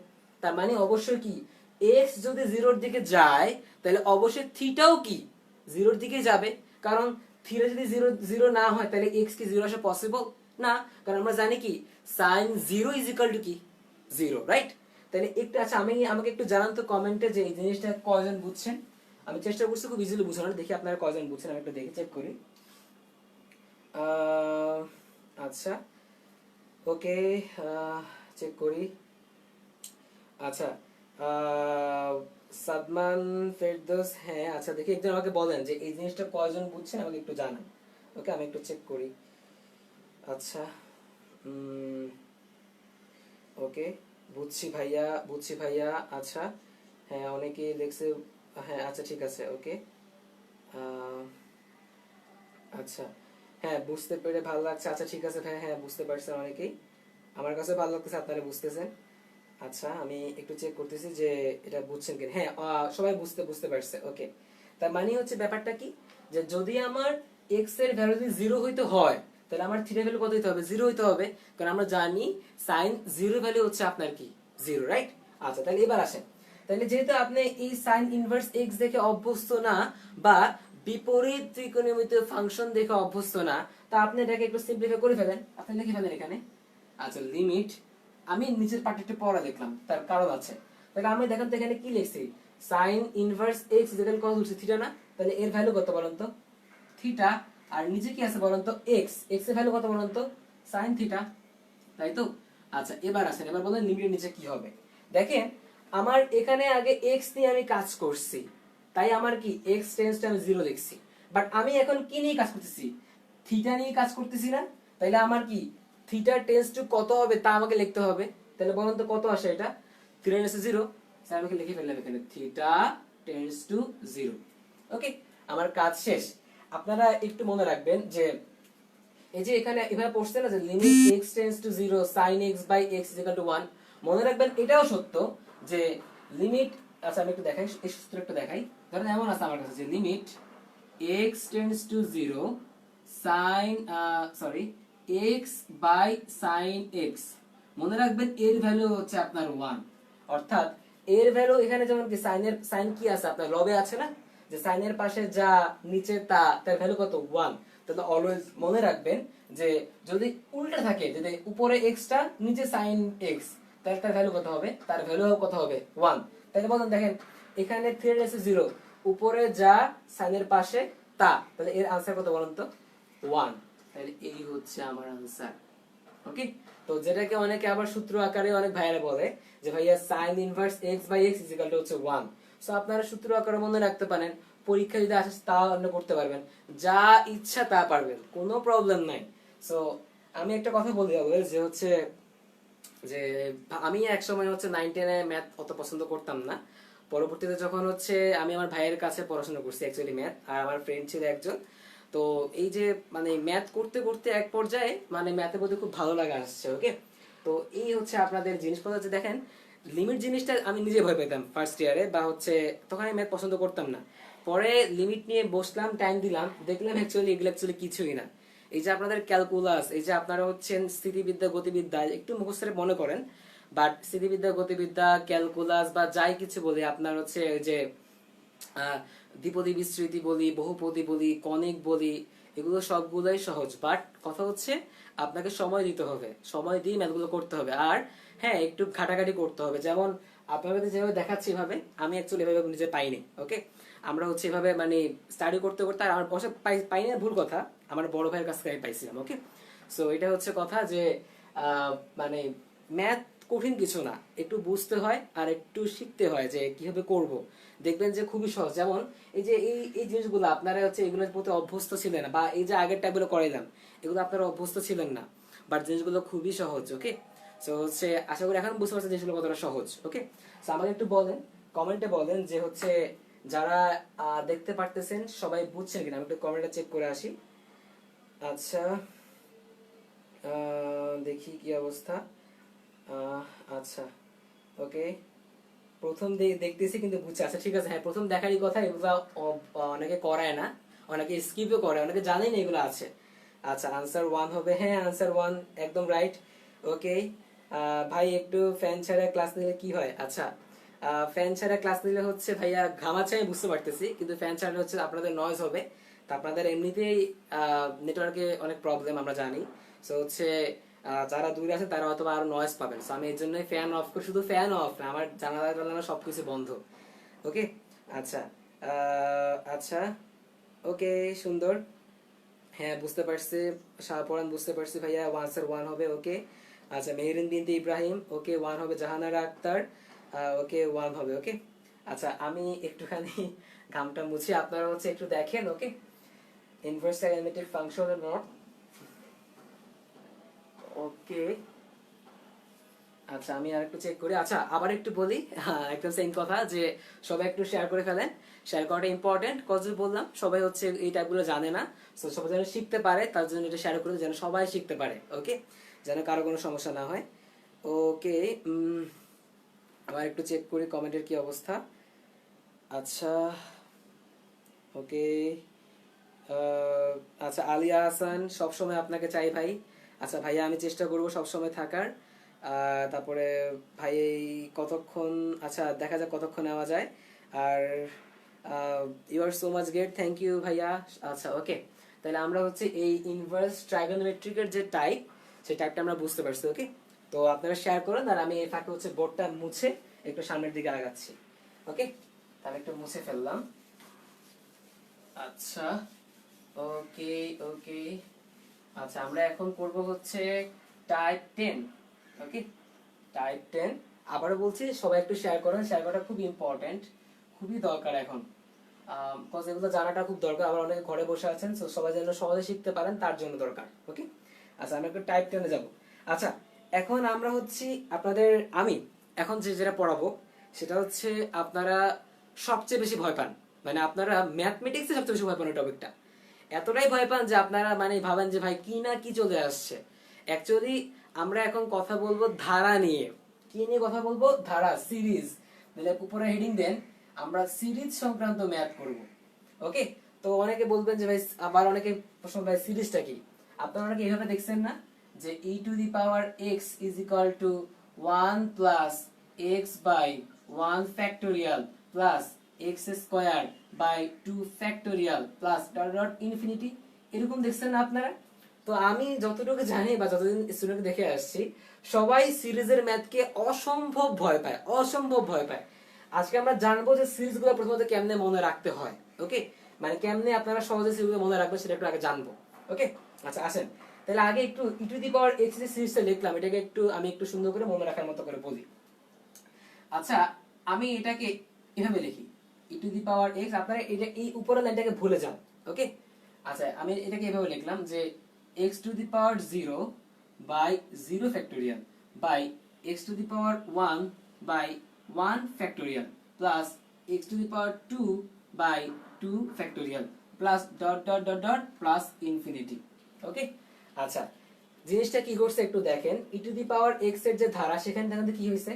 তার মানে অবশ্যই কি x যদি 0 এর দিকে যায় তাহলে অবশ্যই থিটাও কি 0 এর দিকে যাবে। কারণ থিটা যদি 0 0 না হয় তাহলে x কি 0 আসা পসিবল না। কারণ আমরা জানি কি sin 0 ইজ ইকুয়াল টু কি 0, রাইট? তাহলে একটু আচ্ছা আমাকে একটু জানান তো কমেন্টে যে এই জিনিসটা কয়জন বুঝছেন। আমি চেষ্টা করছি খুব ইজিলি বোঝানোর, দেখি আপনারা কয়জন বুঝছেন, আমি একটু দেখে চেক করি। আচ্ছা ওকে, চেক করি। আচ্ছা সাদমান ফেরদৌস, হ্যাঁ আচ্ছা দেখি একজন আমাকে বলেন যে এই জিনিসটা কয়জন বুঝছেন, আমাকে একটু জানান। ওকে আমি একটু চেক করি। আচ্ছা ওকে, বুঝছি ভাইয়া, বুঝছি ভাইয়া। আচ্ছা হ্যাঁ অনেকেই দেখছে, হ্যাঁ আচ্ছা ঠিক আছে ওকে। আচ্ছা হ্যাঁ বুঝতে পেরে ভালো লাগছে, আচ্ছা ঠিক আছে ভাই, হ্যাঁ বুঝতে পারছেন অনেকেই, আমার কাছে ভালো লাগতেছে আপনারা বুঝতেছেন। আচ্ছা আমি একটু চেক করতেছি যে এটা বুঝছেন কিনা, হ্যাঁ সবাই বুঝতে পারছে, ওকে। তার মানে হচ্ছে ব্যাপারটা কি যে যদি আমার x এর ভ্যালু যদি 0 হইতে হয় তাহলে আমার থিটা ভ্যালু কত হইতে হবে, 0 হইতে হবে। কারণ আমরা জানি sin 0 ভ্যালু হচ্ছে আপনার কি 0, রাইট? আচ্ছা তাহলে এবার আসেন, তাহলে যেহেতু আপনি এই sin ইনভার্স x দেখে অভ্যস্ত না বা বিপরীত ত্রিকোণমিতিয় ফাংশন দেখে অভ্যস্ত না, তা আপনি এটাকে একটু সিম্পলিফাই করে ফেলেন, আপনি লিখে ফেলেন এখানে। আচ্ছা লিমিট, আমি নিচের পার্টে একটু পড়া লিখলাম, তার কারণ আছে। তাহলে আমি দেখেন তো এখানে কি লিখছি, sin ইনভার্স x যেটা কত হচ্ছে থিটা না, তাহলে এর ভ্যালু কত বলেন তো থিটা, আর নিচে কি আছে বলেন তো x, x এর ভ্যালু কত বলেন তো sin থিটা, তাই তো? আচ্ছা এবার আসেন, এবার বলেন লিমিটের নিচে কি হবে। দেখেন আমার এখানে আগে x নিয়ে আমি কাজ করছি, তাই আমার কি x টেন্ডস টু আমি 0 লিখছি। বাট আমি এখন কি নিয়ে কাজ করতেছি, থিটা নিয়ে কাজ করতেছি না। তাইলে আমার কি থিটা টেন্ডস টু কত হবে তা আমাকে লিখতে হবে। তাহলে বলুন তো কত আসে এটা, থিটা টেন্ডস টু 0, স্যার আমাকে লিখে ফেললাম এখানে থিটা টেন্ডস টু 0। ওকে আমার কাজ শেষ। আপনারা একটু মনে রাখবেন যে এই যে এখানে এভাবে পড়ছে না যে limit x tends to 0 sin x by x is equal to 1, মনে রাখবেন এটাও সত্য যে লিমিট, আচ্ছা আমি একটু দেখাই এই সূত্র একটু দেখাই। ধরেন এমন আছে আমার কাছে যে limit x tends to 0 sin x by sin x, মনে রাখবেন এর ভ্যালু হচ্ছে আপনার 1। অর্থাৎ এর ভ্যালু এখানে যেমন কি সাইন কি আছে আপনার লবে আছে না, যে সাইনের পাশে যা নিচে তা, তার ভ্যালু কত 1। তাহলে অলওয়েজ মনে রাখবেন যে যদি উল্টা থাকে, যদি উপরে x টা নিচে sin x, তাহলে তার ভ্যালু কত হবে, তার ভ্যালু কত হবে 1। তাহলে বলেন দেখেন এখানে 3 আছে 0, উপরে যা সাইনের পাশে তা, তাহলে এর आंसर কত বলেন তো 1। তাহলে এই হচ্ছে আমার आंसर, ওকে। তো যেটাকে অনেকে আবার সূত্র আকারে অনেক ভাইয়ারা বলে যে ভাইয়া sin inverse x by x is equal to হচ্ছে 1। সো আপনারা সূত্র আকারে মনে রাখতে পারেন, পরীক্ষা যদি আসে তা আপনি করতে পারবেন, যা ইচ্ছা তা পারবেন, কোনো প্রবলেম নাই। সো আমি একটা কথা বলি যে হচ্ছে যে আমি এক সময় হচ্ছে 9-10 এ ম্যাথ অত পছন্দ করতাম না। পরবর্তীতে যখন হচ্ছে আমি আমার ভাইয়ের কাছে পড়াশোনা করছি অ্যাকচুয়ালি ম্যাথ, আর আমার ফ্রেন্ড ছিল একজন, তো এই যে মানে ম্যাথ করতে করতে এক পর্যায়ে মানে ম্যাথের প্রতি খুব ভালো লাগা আসছে, ওকে। তো এই হচ্ছে আপনাদের জিনিসপত্র যে দেখেন লিমিট জিনিসটা আমি নিজে ভয় পেতাম ফার্স্ট ইয়ারে, বা হচ্ছে তখন আমি ম্যাথ পছন্দ করতাম না। পরে লিমিট নিয়ে বসলাম, টাইম দিলাম, দেখলাম এগুলো অ্যাকচুয়ালি কিছুই না। এই যে আপনাদের ক্যালকুলাস, এই যে আপনারা হচ্ছেন স্থিতিবিদ্যা গতিবিদ্যা একটু মুখস্থ মনে করেন, বাট স্থিতিবিদ্যা গতিবিদ্যা ক্যালকুলাস বা যাই কিছু বলি আপনার হচ্ছে যে দ্বিপদী বিস্তৃতি বলি, বহুপদী বলি, কনিক বলি, এগুলো সবগুলোই সহজ। বাট কথা হচ্ছে আপনাকে সময় দিতে হবে, সময় দিয়ে ম্যাথগুলো করতে হবে। আর হ্যাঁ একটু ঘাটাঘাটি করতে হবে, যেমন আপনাদের যেভাবে দেখাচ্ছি এভাবে আমি অ্যাকচুয়ালি এভাবে নিজে পাইনি, ওকে। আমরা হচ্ছে এভাবে মানে স্টাডি করতে করতে, আর আমার বসে পাইনি ভুল কথা, আমার বড় ভাইয়ের কাছ থেকে আমি পাইছিলাম, ওকে। সো এটা হচ্ছে কথা যে মানে ম্যাথ কঠিন কিছু না, একটু বুঝতে হয় আর একটু শিখতে হয় যে কিভাবে করব, দেখবেন যে খুবই সহজ। যেমন এই যে এই জিনিসগুলো আপনারা হচ্ছে এগুলোর প্রতি অভ্যস্ত ছিলেন না, বা এই যে আগের টাইপগুলো করাইলাম এগুলো আপনারা অভ্যস্ত ছিলেন না, বাট জিনিসগুলো খুবই সহজ, ওকে। সো হচ্ছে আশা করি এখন বুঝতে পারছেন জিনিসগুলো কতটা সহজ, ওকে। সো আমাকে একটু বলেন, কমেন্টে বলেন যে হচ্ছে যারা দেখতে পারতেছেন সবাই বুঝছেন কিনা আমি একটু কমেন্টটা চেক করে আসি। আচ্ছা, দেখি কি অবস্থা। আচ্ছা, ওকে, প্রথম দেখতেছি কিন্তু বুঝছে। আচ্ছা ঠিক আছে, হ্যাঁ প্রথম দেখারই কথা, এগুলো অনেকে করায় না, অনেকে স্কিপও করে, অনেকে জানেই না এগুলো আছে। আচ্ছা, আনসার ওয়ান হবে, হ্যাঁ আনসার ওয়ান একদম রাইট। ওকে, ভাই একটু ফ্যান ছাড়া ক্লাস নিলে কি হয়? আচ্ছা, ফ্যান ছাড়া ক্লাস নিলে হচ্ছে ভাইয়া ঘামাচ্ছে আমি বুঝতে পারতেছি, কিন্তু ফ্যান ছাড়া হচ্ছে আপনাদের নয়েজ হবে। তা আপনাদের এমনিতেই নেটওয়ার্কে অনেক প্রবলেম আমরা জানি। সো হচ্ছে যারা দূরে আছে তারা হয়তো আরো নয়েজ পাবেন। সো আমি এর জন্যই ফ্যান অফ করি, শুধু ফ্যান অফ না, আমার জানালা টানালা সবকিছু বন্ধ। ওকে, আচ্ছা, আচ্ছা, ওকে, সুন্দর, হ্যাঁ বুঝতে পারছি। শাহপরান বুঝতে পারছি ভাইয়া, আনসার ওয়ান হবে। ওকে, আচ্ছা, মেহরিন বিনতে ইব্রাহিম, ওকে ওয়ান হবে। জাহানারা আক্তার, ওকে ওয়ান হবে। ওকে, আচ্ছা আমি একটুখানি ঘামটা মুছি, আপনারা হচ্ছে একটু দেখেন। ওকে, ইনভার্স ট্রাইগোনোমেট্রিক ফাংশন নট। ওকে, আচ্ছা আমি আর একটু চেক করি। আচ্ছা আবার একটু বলি, একদম সেম কথা, যে সবাই একটু শেয়ার করে ফেলেন। শেয়ার করাটা ইম্পর্টেন্ট, কজ বললাম সবাই হচ্ছে এই টাইপগুলো জানে না। সো সবাই যেন শিখতে পারে, তার জন্য এটা শেয়ার করে যেন সবাই শিখতে পারে। ওকে, যেন কারো কোনো সমস্যা না হয়। ওকে, আবার একটু চেক করি কমেন্টের কি অবস্থা। আচ্ছা, ওকে, আচ্ছা আলিয়া হাসান, সবসময় আপনাকে চাই ভাই। আচ্ছা ভাইয়া আমি চেষ্টা করবো সবসময় থাকার। তারপরে ভাই এই কতক্ষণ, আচ্ছা দেখা যাক কতক্ষণ নেওয়া যায়। আর you are so much great, thank you ভাইয়া। আচ্ছা ওকে, তাহলে আমরা হচ্ছে এই ইনভার্স ট্রাইগোনোমেট্রিকের যে টাইপ, সেই টাইপটা আমরা বুঝতে পারছি। ওকে, তো আপনারা শেয়ার করেন, আর আমি এই ফাঁকে হচ্ছে বোর্ডটা মুছে একটু সামনের দিকে আগাচ্ছি। ওকে, তাহলে একটু মুছে ফেললাম। আচ্ছা, ওকে, ওকে, আচ্ছা আমরা এখন করব হচ্ছে টাইপ 10। ওকে, টাইপ 10, আবারও বলছি সবাই একটু শেয়ার করেন, শেয়ার করাটা খুব ইম্পর্টেন্ট, খুবই দরকার এখন। বিকজ এগুলো জানাটা খুব দরকার, আবার অনেকে ঘরে বসে আছেন, সো সবাই যেন সহজে শিখতে পারেন তার জন্য দরকার। ওকে, আচ্ছা আমরা একটু টাইপ 10 এ যাব। আচ্ছা, এখন আমরা হচ্ছি আপনাদের, আমি এখন যেটা পড়াবো সেটা হচ্ছে আপনারা সবচেয়ে বেশি ভয় পান, মানে আপনারা ম্যাথমেটিক্সে সবচেয়ে বেশি ভয় পান ওই টপিকটা। এতটাই ভয় পান যে আপনারা মানে ভাবেন যে ভাই কি না কি চলে আসছে। অ্যাকচুয়ালি আমরা এখন কথা বলবো ধারা নিয়ে। কি নিয়ে কথা বলবো? ধারা, সিরিজ। মানে উপরে হেডিং দেন আমরা সিরিজ সংক্রান্ত ম্যাথ করব। ওকে, তো অনেকে বলবেন যে ভাই, আবার অনেকে প্রশ্ন, ভাই সিরিজটা কি? আপনারা অনেকে এইভাবে দেখছেন না, যে e to the power x is equal to 1 plus x by 1 factorial plus x square by 2 factorial plus dot dot infinity, এরকম দেখছেন না আপনারা? তো আমি যতটুকু জানি বা যতদিন স্টুডেন্ট দেখে আসছি, সবাই সিরিজের ম্যাথকে অসম্ভব ভয় পায়, অসম্ভব ভয় পায়। আজকে আমরা জানবো যে সিরিজগুলো প্রথমত কেমনে মনে রাখতে হয়। ওকে, মানে কেমনে আপনারা সহজে সিরিজগুলো মনে রাখবেন সেটা একটু আগে জানবো। ওকে, আচ্ছা আসেন তাহলে আগে একটু ই টু দি পাওয়ার এক্স যে সিরিজটা লিখলাম, এটাকে একটু আমি একটু সুন্দর করে মনে রাখার মতো করে বলি। আচ্ছা, আমি এটাকে এভাবে লিখি, ই টু দি পাওয়ার এক্স, আপনারা এটা এই উপরের লাইনটাকে ভুলে যান। ওকে, আচ্ছা আমি এটাকে এভাবে লিখলাম যে x to the power 0 by 0 factorial by x to the power 1 by 1 factorial plus x to the power 2 by 2 factorial plus dot dot dot dot plus infinity. Okay, আচ্ছা জিনিসটা কি করছে একটু দেখেন, ই টু দি পাওয়ার x এর যে ধারা সেখানে দেখেন কি হয়েছে।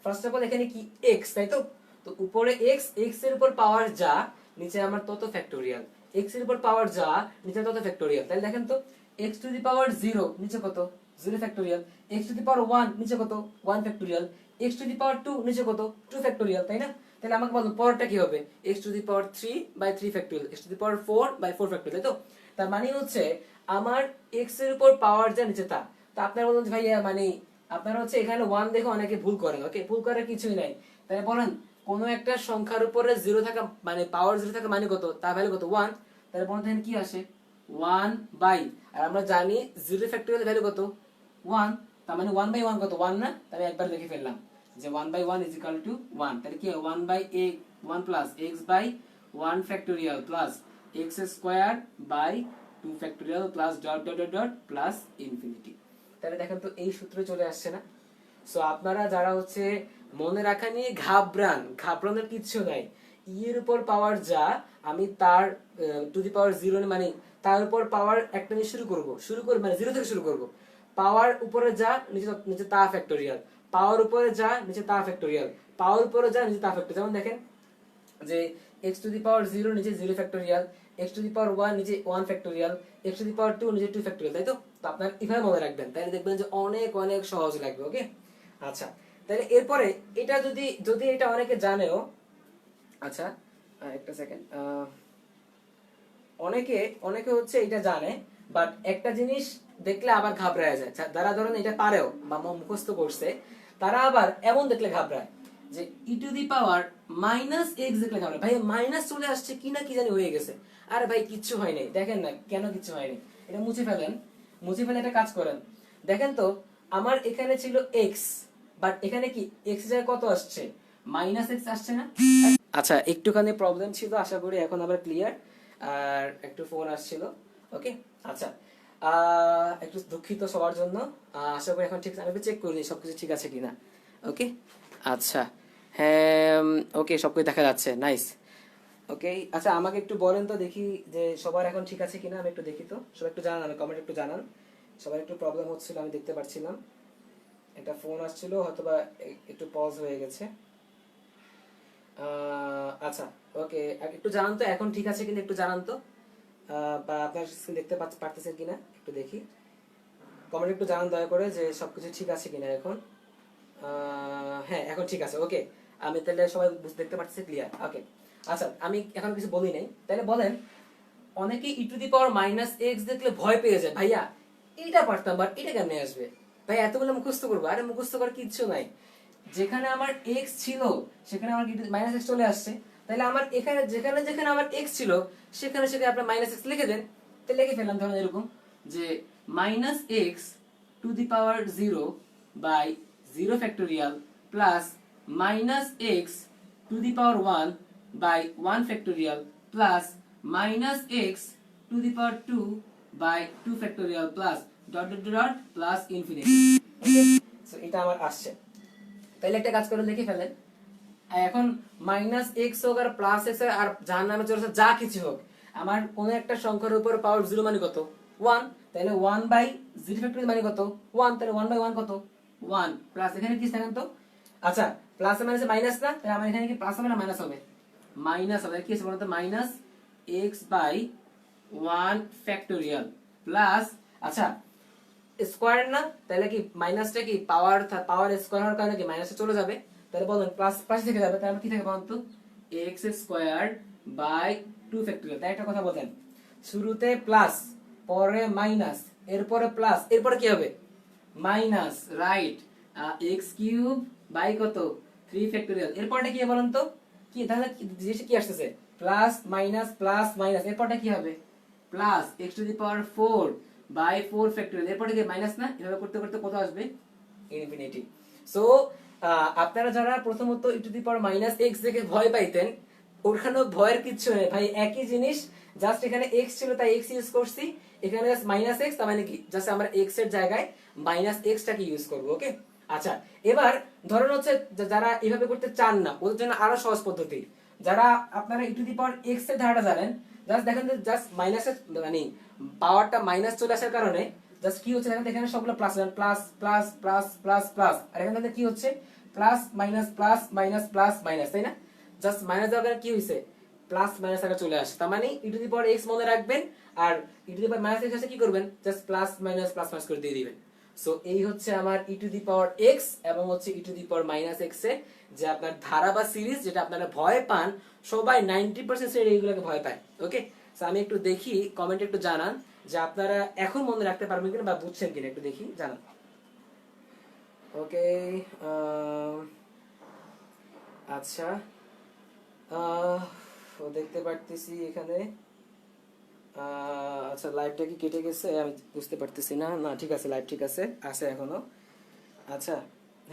ফার্স্ট অফ অল এখানে কি x, তাই তো? তো উপরে x, x এর উপর পাওয়ার যা, নিচে আমার তত ফ্যাক্টোরিয়াল। x এর উপর পাওয়ার যা, নিচে তত ফ্যাক্টোরিয়াল। তাহলে দেখেন তো, x টু দি পাওয়ার 0 নিচে কত? 0 factorial. x to the power 1 নিচে কত? 1 factorial. x to the power 2 নিচে কত? 2 ফ্যাক্টোরিয়াল, তাই না? তাহলে আমাকে বলো পরেরটা কি হবে? x to the power 3 by 3 factorial, x to the power 4 by 4 factorial, তাই তো? তার মানে হচ্ছে আমার x এর উপর পাওয়ার যা, নিচে তা। তো আপনারা বলুন যে ভাইয়া মানে আপনারা হচ্ছে এখানে 1 দেখে অনেকে ভুল করেন। ওকে, ভুল করার কিছুই নাই। তাই বলেন কোন একটা সংখ্যার উপরে 0 থাকা মানে পাওয়ার 0 থাকা মানে কত? তার ভ্যালু কত? 1। তাহলে বলুন এখানে কি আসে? 1 বাই, আর আমরা জানি 0 ফ্যাক্টোরিয়াল ভ্যালু কত? 1। তার মানে 1 বাই 1 কত? 1 না? তাহলে একবার লিখে ফেললাম যে 1 বাই 1 ইজ ইকুয়াল টু 1। তাহলে কি 1 by 1 plus x by 1 factorial plus x square by 2 factorial plus dot dot dot dot plus infinity. তাহলে দেখেন তো এই সূত্রে চলে আসছে না? সো আপনারা যারা হচ্ছে মনে রাখা নিয়ে ঘাবড়ানোর কিচ্ছু নাই। ই এর উপর পাওয়ার যা আমি তার টু দি পাওয়ার জিরো মানে তার উপর পাওয়ার একটা নিয়ে শুরু করব মানে জিরো থেকে শুরু করব। পাওয়ার উপরে যা নিচে নিচে তা ফ্যাক্টোরিয়াল, পাওয়ার উপরে যা নিচে তা ফ্যাক্টোরিয়াল, পাওয়ার উপরে যা নিচে তা ফ্যাক্টোরিয়াল। যেমন দেখেন যে x টু দি পাওয়ার 0 নিচে 0 factorial, x to the power 1 নিচে 1 factorial, x to the power 2 নিচে 2 ফ্যাক্টোরিয়াল, তাই তো? তো আপনারা এভাবে মনে রাখবেন, তাহলে দেখবেন যে অনেক অনেক সহজ লাগবে। ওকে, আচ্ছা তাহলে এরপরে এটা যদি যদি এটা অনেকে জানেও, আচ্ছা একটা সেকেন্ড, অনেকে অনেকে হচ্ছে এটা জানে, বাট একটা জিনিস দেখলে আবার ঘাবড়ায় যায়। যারা ধরেন এটা পারেও বা মুখস্থ করছে, তারা আবার এমন দেখলে ঘাবড়ায় যে e to the power minus x দেখলে ঘাবড়ায়, ভাই মাইনাস চলে আসছে কি না কি জানি হয়ে গেছে। আরে ভাই কিচ্ছু হয়নি, দেখেন না কেন কিচ্ছু হয়নি, এটা মুছে ফেলেন, মুছে ফেলে একটা কাজ করেন। দেখেন তো আমার এখানে ছিল এক্স, বাট এখানে কি এক্স জায়গায় কত আসছে, মাইনাস এক্স আসছে না? আচ্ছা একটুখানি প্রবলেম ছিল, আশা করি এখন আবার ক্লিয়ার। আর একটু ফোন আসছিল। ওকে, আচ্ছা একটু দুঃখিত সবার জন্য। আশা করি এখন ঠিক, আমি একটু চেক করে নিই সবকিছু ঠিক আছে কিনা। ওকে, আচ্ছা হ্যাঁ, ওকে সবকিছু দেখা যাচ্ছে, নাইস। ওকে, আচ্ছা আমাকে একটু বলেন তো দেখি যে সবার এখন ঠিক আছে কিনা, আমি একটু দেখি তো, সবাই একটু জানান, আমি কমেন্ট একটু জানান। সবার একটু প্রবলেম হচ্ছিল, আমি দেখতে পাচ্ছিলাম একটা ফোন আসছিল, হয়তোবা একটু পজ হয়ে গেছে। আচ্ছা ওকে, একটু জানান তো এখন ঠিক আছে কিনা, একটু জানান তো। বা আপনার স্ক্রিন দেখতে পারতেছেন কিনা একটু দেখি, কমেন্ট একটু জানান দয়া করে যে সবকিছু ঠিক আছে কিনা এখন। হ্যাঁ এখন ঠিক আছে। ওকে, আমি তাহলে সবাই দেখতে পাচ্ছি ক্লিয়ার। ওকে, আচ্ছা আমি এখন কিছু বলি নাই, তাহলে বলেন অনেকে e to the power minus x দেখলে ভয় পেয়ে যায়, ভাইয়া এটা পারতাম বাট এটা কেমনে আসবে, ভাই এতগুলো মুখস্থ করবো? আরে মুখস্থ করার কিচ্ছু নাই, যেখানে আমার এক্স ছিল সেখানে আমার মাইনাস এক্স চলে আসছে, তাহলে আমার এখানে যেখানে যেখানে আমার এক্স ছিল সেখানে সেখানে আপনার মাইনাস এক্স লিখে দেন। তো লিখে ফেললাম, ধরুন এরকম যে minus x to the power 0 by 0 factorial plus minus x to the power 1 by 1 factorial plus minus x to the power 2 by 2 factorial plus dot dot dot plus infinity. Okay, so এটা আমার আসছে। তাহলে একটা কাজ করে লিখে ফেলেন, এখন মাইনাস এক্স হোক আর প্লাস এক্স আর যার নামে চলেছে যা কিছু হোক, আমার কোন একটা সংখ্যার উপর পাওয়ার 0 মানে কত, 1, তাহলে 1 বাই 0 ফ্যাক্টরিয়াল মানে কত 1, তাহলে 1 বাই 1 কত 1, প্লাস এখানে কি থাকেন তো, আচ্ছা প্লাস এর মাইনাসে মাইনাস না, তাহলে আমার এখানে কি প্লাস হবে না মাইনাস হবে, মাইনাস হবে, কি আছে বলতো minus x by 1 factorial plus, আচ্ছা স্কয়ার না, তাহলে কি মাইনাসটা কি পাওয়ার পাওয়ার স্কয়ার হওয়ার কারণে কি মাইনাসে চলে যাবে, তাহলে বলেন প্লাস প্লাস থেকে যাবে, তাহলে কি থাকে বলুন তো এক্স স্কয়ার বাই 2 ফ্যাক্টরিয়াল। তাই একটা কথা বলেন, শুরুতে প্লাস পরে মাইনাস এরপরে প্লাস এরপরে কি হবে minus, right, x cube by কত 3 ফ্যাক্টরিয়াল, এরপরটা কি বলেন তো কি, তাহলে জিনিসটা কি আসতেছে প্লাস মাইনাস এরপরটা কি হবে plus x to the power 4 by 4 factorial, এরপরে কি মাইনাস না, এভাবে করতে করতে কত আসবে ইনফিনিটি। সো আপনারা যারা প্রথমত e to the power minus x দেখে ভয় পাইতেন, ওখানেও ভয়ের কিচ্ছু নেই ভাই, একই জিনিস, জাস্ট এখানে এক্স ছিল তাই এক্স ইউজ করছি, এখানে জাস্ট মাইনাস এক্স, তার মানে কি জাস্ট আমরা এক্স এর জায়গায় মাইনাস এক্স টাকে ইউজ করব। ওকে, আচ্ছা এবার ধরেন হচ্ছে যারা এভাবে করতে চান না, ওদের জন্য আরো সহজ পদ্ধতি, যারা আপনারা ই টু দি পাওয়ার এক্স এর ধারাটা জানেন, জাস্ট দেখেন যে জাস্ট মাইনাসের মানে পাওয়ারটা মাইনাস চলে আসার কারণে জাস্ট কি হচ্ছে দেখেন, এখানে সবগুলো plus plus plus plus plus plus, আর এখানে কি হচ্ছে plus minus plus minus plus minus, তাই না? জাস্ট মাইনাস দেওয়ার কারণে কি হইছে প্লাস মাইনাস আকারে চলে আসে, তার মানে ই টু দি পাওয়ার এক্স মনে রাখবেন, আর e to the power minus x আছে কি করবেন জাস্ট প্লাস মাইনাস করে দিয়ে দিবেন। সো এই হচ্ছে আমার e to the power x এবং হচ্ছে e to the power minus x এর যে আপনার ধারা বা সিরিজ, যেটা আপনারা ভয় পান, সবাই 90% স্টুডেন্ট এইগুলোকে ভয় পায়। ওকে, সো আমি একটু দেখি কমেন্টে একটু জানান যে আপনারা এখন মনে রাখতে পারবেন কিনা বা বুঝছেন কিনা, একটু দেখি জানান। ওকে, আচ্ছা দেখতে পারতেছি এখানে, আচ্ছা লাইভটা কি কেটে গেছে আমি বুঝতে পারতেছি না, না ঠিক আছে লাইভ ঠিক আছে আছে এখনো। আচ্ছা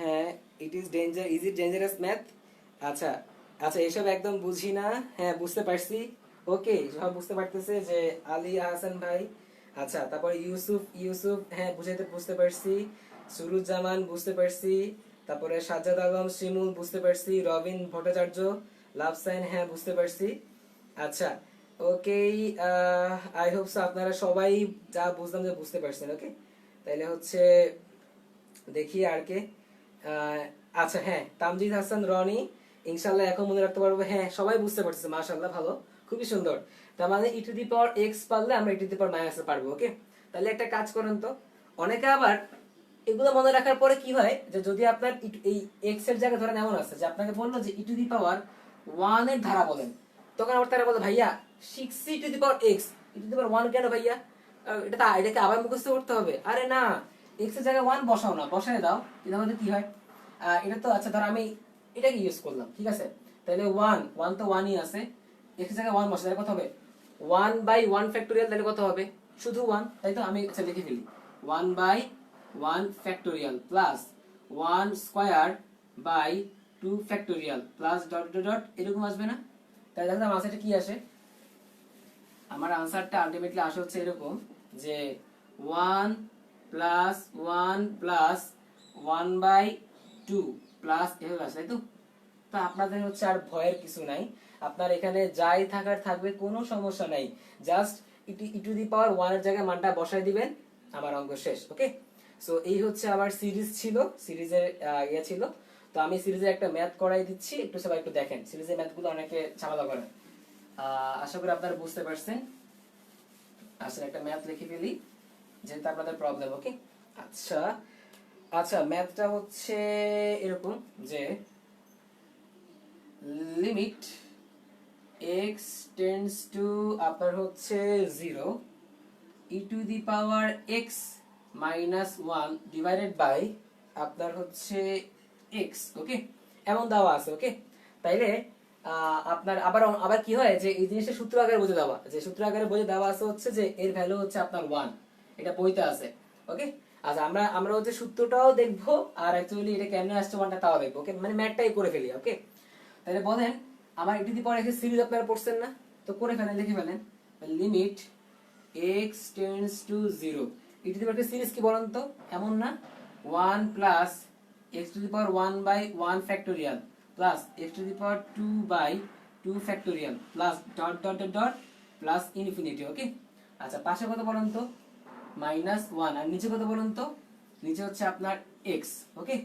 হ্যাঁ, ইজ ইট ডেঞ্জারাস ম্যাথ, আচ্ছা আচ্ছা এসব একদম বুঝি না, হ্যাঁ বুঝতে পারছি। ওকে, সব বুঝতে পারতেছে যে আলী আহসান ভাই, আচ্ছা তারপর ইউসুফ ইউসুফ হ্যাঁ বুঝাইতে বুঝতে পারছি, সুরুজ্জামান বুঝতে পারছি, তারপরে সাজ্জাদ আলম শিমুল বুঝতে পারছি, রবিন ভট্টাচার্য, লাভ সাইন, হ্যাঁ বুঝতে পারছি। আচ্ছা ওকে, আই হোপ সো আপনারা সবাই যা বুঝলাম যে বুঝতে পারছেন। ওকে, তাইলে হচ্ছে দেখি আর কে। আহ, আচ্ছা হ্যাঁ, তামজিদ হাসান রনি, ইনশাল্লাহ এখন মনে রাখতে পারবো। হ্যাঁ সবাই বুঝতে পারছে, মাশাআল্লাহ, ভালো, খুবই সুন্দর। তার মানে ই টু দি পাওয়ার এক্স পারলে আমরা ই টু দি পাওয়ার মাইনাস পারবো। ওকে, তাহলে একটা কাজ করেন তো, অনেকে আবার এগুলো মনে রাখার পরে কি হয় যে যদি আপনার এই এক্স এর জায়গায় ধরেন এমন আছে যে আপনাকে বললো যে e to the power one এর ধারা বলেন, তখন আবার তারা বলে ভাইয়া six E to the power x, E to the power one কেন ভাইয়া, এটাকে আবার মুখস্থ করতে হবে? আরে না, এক্স এর জায়গায় ওয়ান বসাও না, বসায় দাও, তাহলে কি হয়? এটা তো আচ্ছা ধর আমি এটাকে ইউজ করলাম, ঠিক আছে, তাহলে ওয়ান ওয়ান তো ওয়ানই আছে, এক্স এর জায়গায় ওয়ান বসালে কত হবে? ওয়ান বাই ওয়ান ফ্যাক্টোরিয়াল, তাহলে কত হবে? শুধু ওয়ান, তাই তো? আমি আচ্ছা লিখে ফেলি, one by one factorial plus one square by two factorial plus dot dot dot, এরকম আসবে না? তাহলে দেখো আমার আনসারটা কি আসে। আমার আনসারটা আলটিমেটলি আসে হচ্ছে এরকম যে one plus one plus one by two plus এভাবে আসে, তাই তো? তো আপনাদের হচ্ছে আর ভয়ের কিছু নাই, আপনার এখানে যাই থাকার থাকবে, কোনো সমস্যা নাই, just E to the power one এর জায়গায় মানটা বসাই দিবেন, আমার অঙ্ক শেষ। ওকে, সো এই হচ্ছে আমার সিরিজ ছিল, সিরিজের ইয়ে ছিল। তো আমি সিরিজের একটা ম্যাথ করাই দিচ্ছি, একটু সবাই একটু দেখেন, সিরিজের ম্যাথগুলো অনেকে ঝামেলা করে। আশা করি আপনারা বুঝতে পারছেন। আসলে একটা ম্যাথ লিখে ফেলি যেহেতু আপনাদের প্রবলেম। ওকে, আচ্ছা আচ্ছা, ম্যাথটা হচ্ছে এরকম যে লিমিট x টেন্ডস টু আপনার হচ্ছে 0 e to the power x minus 1 divided by আপনার হচ্ছে x। ওকে, এমন দেওয়া আছে। ওকে, তাইলে আপনার আবার আবার কি হয় যে এই জিনিসটা সূত্র আকারে বুঝে দেওয়া, যে সূত্র আকারে বুঝে দেওয়া আছে হচ্ছে যে এর ভ্যালু হচ্ছে আপনার 1, এটা বইতে আছে। ওকে, আচ্ছা আমরা আমরা হচ্ছে সূত্রটাও দেখবো আর অ্যাকচুয়ালি এটা কেমনে আসছে ওয়ানটা তাও দেখবো। ওকে, মানে ম্যাথটাই করে ফেলি। ওকে, তাহলে বলেন আমার e to the power x series আপনারা পড়ছেন না, তো করে ফেলেন, লিখে ফেলেন limit x tends to 0 e to the power series কি বলেন তো? এমন না 1 plus x to the power 1 by 1 factorial plus x to the power 2 by 2 factorial plus dot dot dot dot plus infinity. Okay, আচ্ছা পাশে কত বলেন তো? মাইনাস 1, আর নিচে কত বলেন তো? নিচে হচ্ছে আপনার x। ওকে,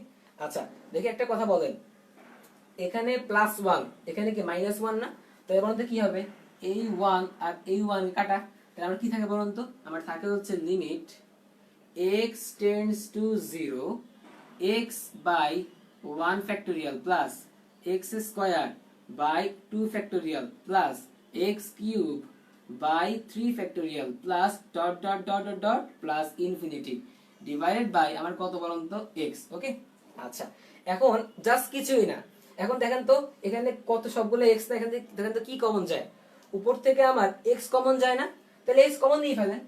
আচ্ছা দেখি একটা কথা বলেন, এখানে প্লাস 1, এখানে কি মাইনাস 1 না? তাহলে বলুন তো কি হবে? এই 1 আর এই 1 কাটা, তাহলে আমার কি থাকে বলুন তো? আমার থাকে হচ্ছে limit x tends to 0 x by 1 factorial plus x square by 2 factorial plus x cube by 3 factorial plus dot dot dot dot dot plus infinity divided by আমার কত বলুন তো? x। ওকে, আচ্ছা এখন জাস্ট কিছুই না, এখন দেখেন তো এখানে কত সবগুলো এক্স, এখান থেকে দেখেন তো কি কমন যায়, উপর থেকে আমার এক্স কমন যায় না? তাহলে এক্স কমন দিয়ে ফেলেন।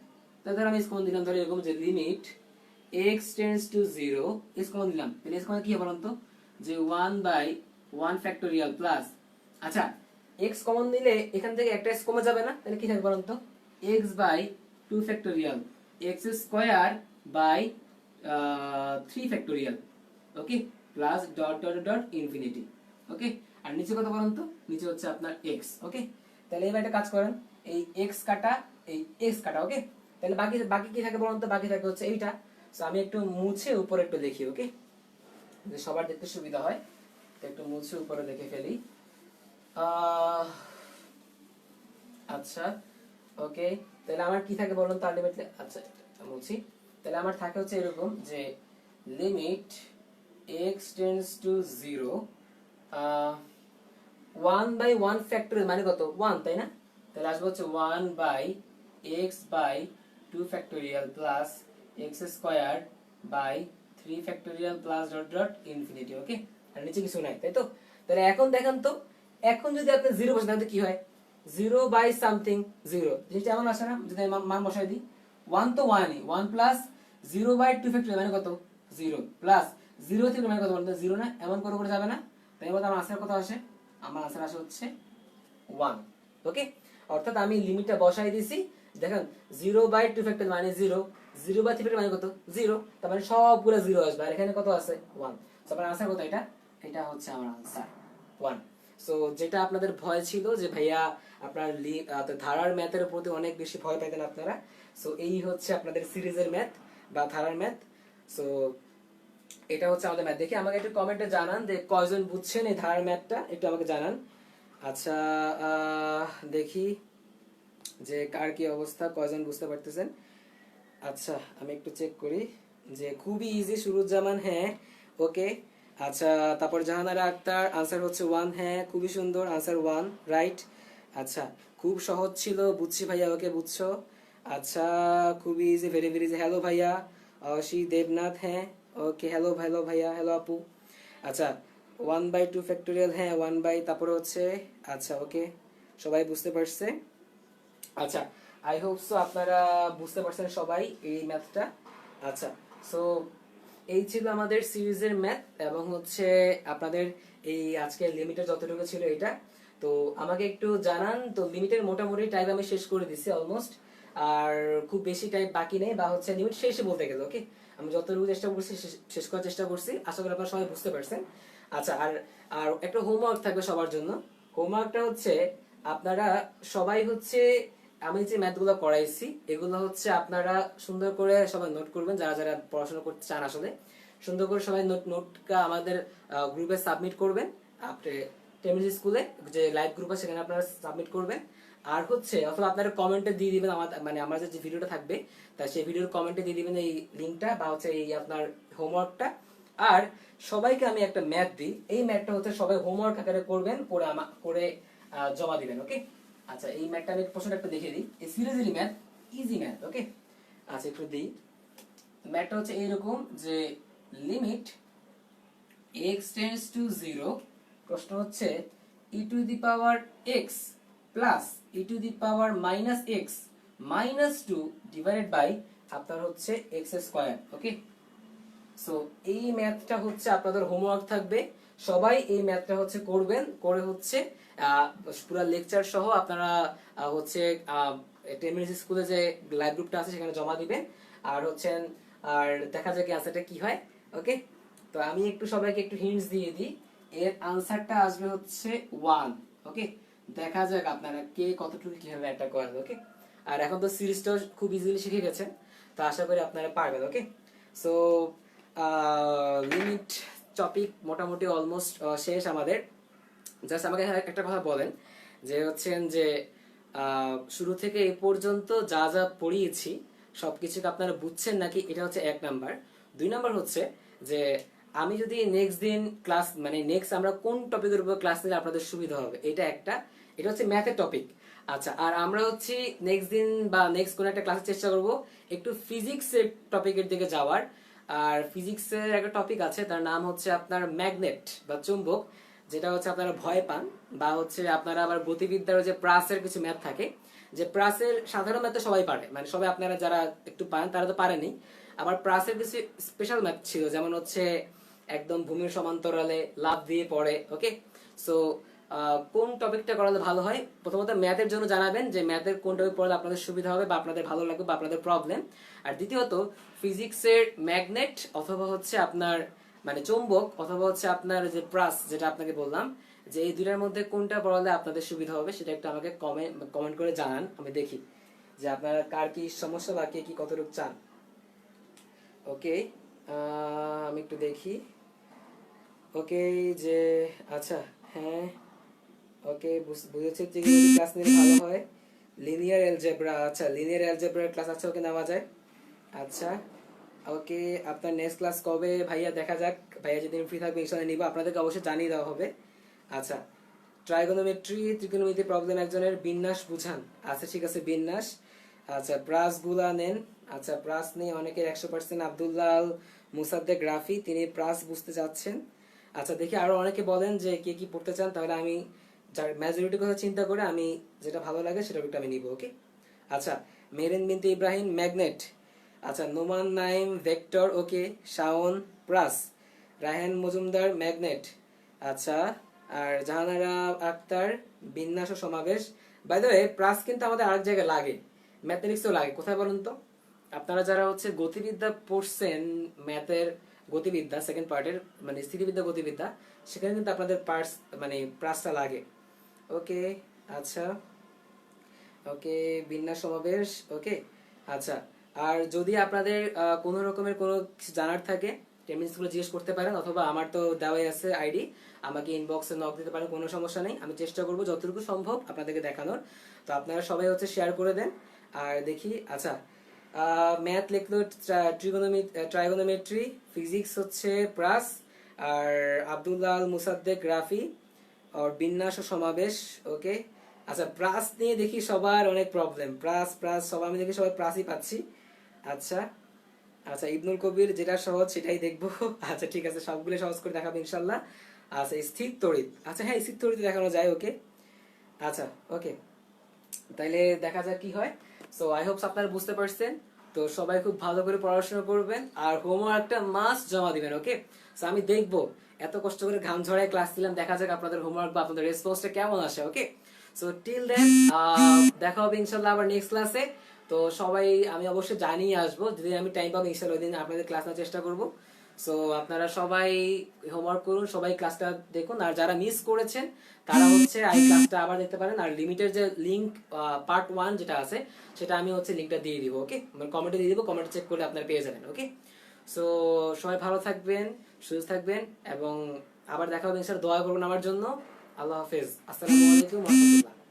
তাহলে আমি এক্স কমন দিলাম, ধরে এরকম যে limit x tends to 0 x common দিলাম, তাহলে এক্স কমন কি হবে বলুন তো? যে 1 বাই 1 ফ্যাক্টোরিয়াল প্লাস, আচ্ছা এক্স কমন দিলে এখান থেকে একটা এক্স কমে যাবে না? তাহলে কি থাকবে বলুন তো? X by 2 factorial x square by 3 factorial. Okay, plus dot dot dot infinity. Okay, আর নিচে কত বলুন তো? নিচে হচ্ছে আপনার x। ওকে, তাহলে এবার একটা কাজ করেন, এই x কাটা এই x কাটা। ওকে, তাহলে বাকি বাকি কি থাকে বলুন তো? বাকি থাকে হচ্ছে এইটা। সো আমি একটু মুছে উপরে একটু দেখি। ওকে, যে সবার দেখতে সুবিধা হয়, তো একটু মুছে উপরে দেখে ফেলি। আচ্ছা ওকে, তাহলে আমার কি থাকে বলুন তো আলটিমেটলি? আচ্ছা মুছি, তাহলে আমার থাকে হচ্ছে এরকম যে limit x tends to 0 1 by 1 factorial মানে কত? 1, তাই না? তাহলে আসবে হচ্ছে 1 by x by 2 factorial plus x square by 3 factorial plus dot dot infinity. Okay, আর নিচে কিছু নাই, তাই তো? তাহলে এখন দেখেন তো, এখন যদি আপনি 0 বসান তাহলে কি হয়? 0 বাই সামথিং 0, জিনিসটা এমন আসে না? যদি মান বসাই দিই, 1 তো 1ই, 1 প্লাস 0 বাই 2 ফ্যাক্টোরিয়াল মানে কত? 0 প্লাস 0 থেকে মানে কত বলতো? 0 না? এমন করে করে যাবে না? তাই বলতে আমার আনসার কত আসে? আমার আনসার আসে হচ্ছে 1। ওকে, অর্থাৎ আমি লিমিটটা বসাই দিছি, দেখেন 0 বাই 2 ফ্যাক্টর মানে 0, 0 বাই 3 ফ্যাক্টর মানে কত? 0, তার মানে সবগুলো 0 আসবে, আর এখানে কত আছে? 1। সো আমার আনসার কত? এটা এটা হচ্ছে আমার আনসার 1। সো যেটা আপনাদের ভয় ছিল যে ভাইয়া আপনার ধারার ম্যাথের প্রতি অনেক বেশি ভয় পাইতেন আপনারা, সো এই হচ্ছে আপনাদের সিরিজের ম্যাথ বা ধারার ম্যাথ। সো এটা হচ্ছে আমাদের ম্যাথ। দেখি আমাকে একটু কমেন্টে জানান যে কয়জন বুঝছেন এই ধারার ম্যাথটা, একটু আমাকে জানান। আচ্ছা, দেখি যে কার কি অবস্থা, কয়জন বুঝতে পারতেছেন। আচ্ছা আমি একটু চেক করি যে খুবই ইজি। সুরুজ্জামান হ্যাঁ, ওকে। আচ্ছা তারপর জাহানারা আক্তার আনসার হচ্ছে 1, হ্যাঁ খুবই সুন্দর, আনসার 1 রাইট। আচ্ছা খুব সহজ ছিল, বুঝছি ভাইয়া, ওকে বুঝছো। আচ্ছা খুবই easy, very very easy. Hello ভাইয়া শ্রী দেবনাথ, হ্যাঁ ওকে, হ্যালো হ্যালো ভাইয়া, হ্যালো আপু। আচ্ছা 1/2 ফ্যাক্টোরিয়াল, হ্যাঁ 1 তারপরে হচ্ছে, আচ্ছা ওকে সবাই বুঝতে পারছে। আচ্ছা আই হোপ সো আপনারা বুঝতে পারছেন সবাই এই ম্যাথটা। আচ্ছা সো এই ছিল আমাদের সিরিজের ম্যাথ এবং হচ্ছে আপনাদের এই আজকের লিমিটের যতটুকু ছিল এটা। তো আমাকে একটু জানান, তো লিমিটের মোটামুটি টাইপ আমি শেষ করে দিছি অলমোস্ট, আর খুব বেশি টাইপ বাকি নেই, বা হচ্ছে লিমিট শেষে বলতে গেলে। ওকে, আমি যতটুকু চেষ্টা করছি শেষ করার চেষ্টা করছি, আশা করি আপনারা সবাই বুঝতে পারছেন। আচ্ছা আর আর একটা হোমওয়ার্ক থাকবে সবার জন্য। হোমওয়ার্কটা হচ্ছে আপনারা সবাই হচ্ছে আমি যে ম্যাথগুলো করাইছি এগুলো হচ্ছে আপনারা সুন্দর করে সবাই নোট করবেন, যারা যারা পড়াশোনা করতে চান আসলে সুন্দর করে সবাই নোটটা আমাদের গ্রুপে সাবমিট করবেন। আপনি টেমিজি স্কুলে যে লাইভ গ্রুপ আছে সেখানে আপনারা সাবমিট করবেন। আর হচ্ছে অথবা আপনারা কমেন্টে দিয়ে দিবেন আমাদের, মানে আমার যে ভিডিওটা থাকবে তাই সেই ভিডিওর কমেন্টে দিয়ে দিবেন এই লিঙ্কটা বা হচ্ছে এই আপনার হোমওয়ার্কটা। আর সবাইকে আমি একটা ম্যাথ দিই, এই ম্যাথটা হচ্ছে সবাই হোমওয়ার্ক আকারে করবেন, করে জমা দিবেন। ওকে, আচ্ছা এই ম্যাথটা আমি প্রশ্নটা একটু দেখিয়ে দিই। এই সিরিজেরই ম্যাথ, ইজি ম্যাথ। ওকে, আচ্ছা একটু দিই। ম্যাথটা হচ্ছে এইরকম যে লিমিট x টেন্ডস টু 0, প্রশ্ন হচ্ছে e to the power x plus e to the power minus x minus 2 divided by আপনার হচ্ছে x স্কয়ার। ওকে, সো এই ম্যাথটা হচ্ছে আপনাদের হোমওয়ার্ক থাকবে, সবাই এই ম্যাথটা হচ্ছে করবেন, করে হচ্ছে পুরো লেকচার সহ আপনারা হচ্ছে 10 মিনিট স্কুলে যে লাইভ গ্রুপটা আছে সেখানে জমা দিবেন। আর হচ্ছে আর দেখা যাক আনসারটা কি হয়। ওকে, তো আমি একটু সবাইকে একটু হিন্টস দিয়ে দিই, এর আনসারটা আসবে হচ্ছে 1। ওকে, দেখা যাক আপনারা কে কতটুকু কিভাবে একটা করেন। ওকে, আর এখন তো সিরিজটা খুব ইজিলি শিখে গেছেন, তো আশা করি আপনারা পারবেন। ওকে, সো লিমিট টপিক মোটামুটি অলমোস্ট শেষ আমাদের। জাস্ট আমাকে একটা কথা বলেন যে হচ্ছেন যে শুরু থেকে এই পর্যন্ত যা যা পড়িয়েছি সবকিছুকে আপনারা বুঝছেন নাকি, এটা হচ্ছে 1 নাম্বার। 2 নাম্বার হচ্ছে যে আমি যদি নেক্সট দিন ক্লাস, মানে নেক্সট আমরা কোন টপিকের উপর ক্লাস নিলে আপনাদের সুবিধা হবে, এটা একটা, এটা হচ্ছে ম্যাথের টপিক। আচ্ছা আর আমরা হচ্ছে নেক্সট দিন বা নেক্সট কোন একটা ক্লাসের চেষ্টা করব একটু ফিজিক্সের টপিকের দিকে যাওয়ার। আর ফিজিক্সের একটা টপিক আছে, তার নাম হচ্ছে আপনার ম্যাগনেট বা চুম্বক, যেটা হচ্ছে আপনারা ভয় পান, বা হচ্ছে আপনারা আবার গতিবিদ্যার যে প্রাসের কিছু ম্যাথ থাকে, যে প্রাসের সাধারণ ম্যাথ তো সবাই পারে, মানে সবাই আপনারা যারা একটু পারেন তারা তো পারেনি। আবার প্রাসের কিছু স্পেশাল ম্যাথ ছিল, যেমন হচ্ছে একদম ভূমির সমান্তরালে লাফ দিয়ে পড়ে। ওকে, সো কোন টপিকটা করালে ভালো হয়, প্রথমত ম্যাথের জন্য জানাবেন যে ম্যাথের কোন টপিক পড়ালে আপনাদের সুবিধা হবে বা আপনাদের ভালো লাগবে বা আপনাদের প্রবলেম। আর দ্বিতীয়ত ফিজিক্সের ম্যাগনেট অথবা হচ্ছে আপনার মানে চৌম্বক অথবা হচ্ছে আপনার যে প্রাস, যেটা আপনাকে বললাম, যে এই দুইটার মধ্যে কোনটা পড়ালে আপনাদের সুবিধা হবে সেটা একটু আমাকে কমেন্ট করে জানান, আমি দেখি যে আপনারা কার কি সমস্যা বা কে কি কতটুকু চান। ওকে, আমি একটু দেখি। ওকে, যে আচ্ছা হ্যাঁ ওকে বুঝেছি, ত্রিকোণমিতি ক্লাস নিলে ভালো হয়। লিনিয়ার অ্যালজেব্রা, আচ্ছা লিনিয়ার অ্যালজেব্রার ক্লাস আছে, ওকে নেওয়া যায়। আচ্ছা ওকে, আপনার নেক্সট ক্লাস কবে ভাইয়া, দেখা যাক, ভাইয়া যেদিন ফ্রি থাকবে ইনশাআল্লাহ নিব, আপনাদেরকে অবশ্যই জানিয়ে দেওয়া হবে। আচ্ছা ট্রাইগোনোমেট্রি ত্রিকোণমিতি প্রবলেম একজনের, বিন্যাস বুঝান। আচ্ছা ঠিক আছে বিন্যাস। আচ্ছা প্রাস গুলা নেন। আচ্ছা প্রাস নেই অনেকের 100%। আব্দুল্লাহ আল মুসাদ্দেক রাফি, তিনি প্রাস বুঝতে চাচ্ছেন। আচ্ছা দেখি আরো অনেকে বলেন যে কে কি পড়তে চান, তাহলে আমি যার মেজরিটির কথা চিন্তা করে আমি যেটা ভালো লাগে সেটা একটু আমি নিব। ওকে, আচ্ছা মেরিন বিনতে ইব্রাহিম ম্যাগনেট। আচ্ছা নোমান নাইম ভেক্টর। ওকে, শাওন প্রাস, রায়হান মজুমদার ম্যাগনেট। আচ্ছা আর জাহানারা আক্তার বিন্যাস ও সমাবেশ। বাই দ্য ওয়ে প্রাস কিন্তু আমাদের আরেক জায়গায় লাগে, ম্যাথমেটিক্সেও লাগে। কোথায় বলুন তো, আপনারা যারা হচ্ছে গতিবিদ্যা পড়ছেন ম্যাথের গতিবিদ্যা সেকেন্ড পার্টের মানে স্থিতিবিদ্যা গতিবিদ্যা, সেখানে কিন্তু আপনাদের মানে প্রাসটা লাগে। ওকে, আচ্ছা, ওকে, বিন্যাস সমাবেশ, ওকে, আচ্ছা। আর যদি আপনাদের কোনো রকমের কোনো কিছু জানার থাকে টেমিন্সগুলো জিজ্ঞেস করতে পারেন, অথবা আমার তো দেওয়াই আছে আইডি, আমাকে ইনবক্সে নক দিতে পারেন, কোনো সমস্যা নেই। আমি চেষ্টা করবো যতটুকু সম্ভব আপনাদেরকে দেখানোর। তো আপনারা সবাই হচ্ছে শেয়ার করে দেন। আর দেখি, আচ্ছা, ম্যাথ লিখলো ট্রাইগোনোমেট্রি, ফিজিক্স হচ্ছে প্রাস, আর আব্দুল্লাহ আল মুসাদ্দেক রাফি, আর বিন্যাস ও সমাবেশ, ওকে। আচ্ছা, প্রাস নিয়ে দেখি সবার অনেক প্রবলেম, প্রাস প্রাস সবাই, আমি দেখি সবাই প্রাসই পাচ্ছি। আচ্ছা, আচ্ছা, ইবনুল কবির যেটা সহজ সেটাই দেখবো। আচ্ছা, ঠিক আছে, সবগুলো সহজ করে দেখাবো ইনশাল্লাহ। আচ্ছা, স্থির তড়িৎ, আচ্ছা হ্যাঁ, স্থির তড়িৎ দেখানো যায়, ওকে। আচ্ছা, ওকে, তাইলে দেখা যাক কি হয়। সো আই হোপস আপনারা বুঝতে পারছেন। তো সবাই খুব ভালো করে পড়াশোনা করবেন, আর হোমওয়ার্কটা মাস্ট জমা দিবেন, ওকে। সো আমি দেখবো, এত কষ্ট করে ঘাম ঝরায় ক্লাস দিলাম, দেখা যাক আপনাদের হোমওয়ার্ক বা আপনাদের রেসপন্সটা কেমন আসে, ওকে। সো টিল দেন দেখা হবে ইনশাল্লাহ আবার নেক্সট ক্লাসে। তো সবাই, আমি অবশ্যই জানিয়ে আসবো, যদি আমি টাইম পাবো ইনশাল্লাহ ওই দিন আপনাদের ক্লাস নেওয়ার চেষ্টা করবো। সো আপনারা সবাই হোমওয়ার্ক করুন, সবাই ক্লাসটা দেখুন, আর যারা মিস করেছেন তারা হচ্ছে এই ক্লাসটা আবার দেখতে পারেন। আর লিমিটের যে লিংক পার্ট 1 যেটা আছে, সেটা আমি হচ্ছে লিংকটা দিয়ে দিব, ওকে, মানে কমেন্টে দিয়ে দিব, কমেন্টে চেক করলে আপনারা পেয়ে যাবেন, ওকে। সো সবাই ভালো থাকবেন, সুস্থ থাকবেন, এবং আবার দেখা হবে ইনশাআল্লাহ। দোয়া করুন আমার জন্য। আল্লাহ হাফেজ, আসসালামু আলাইকুম ওয়া রাহমাতুল্লাহ।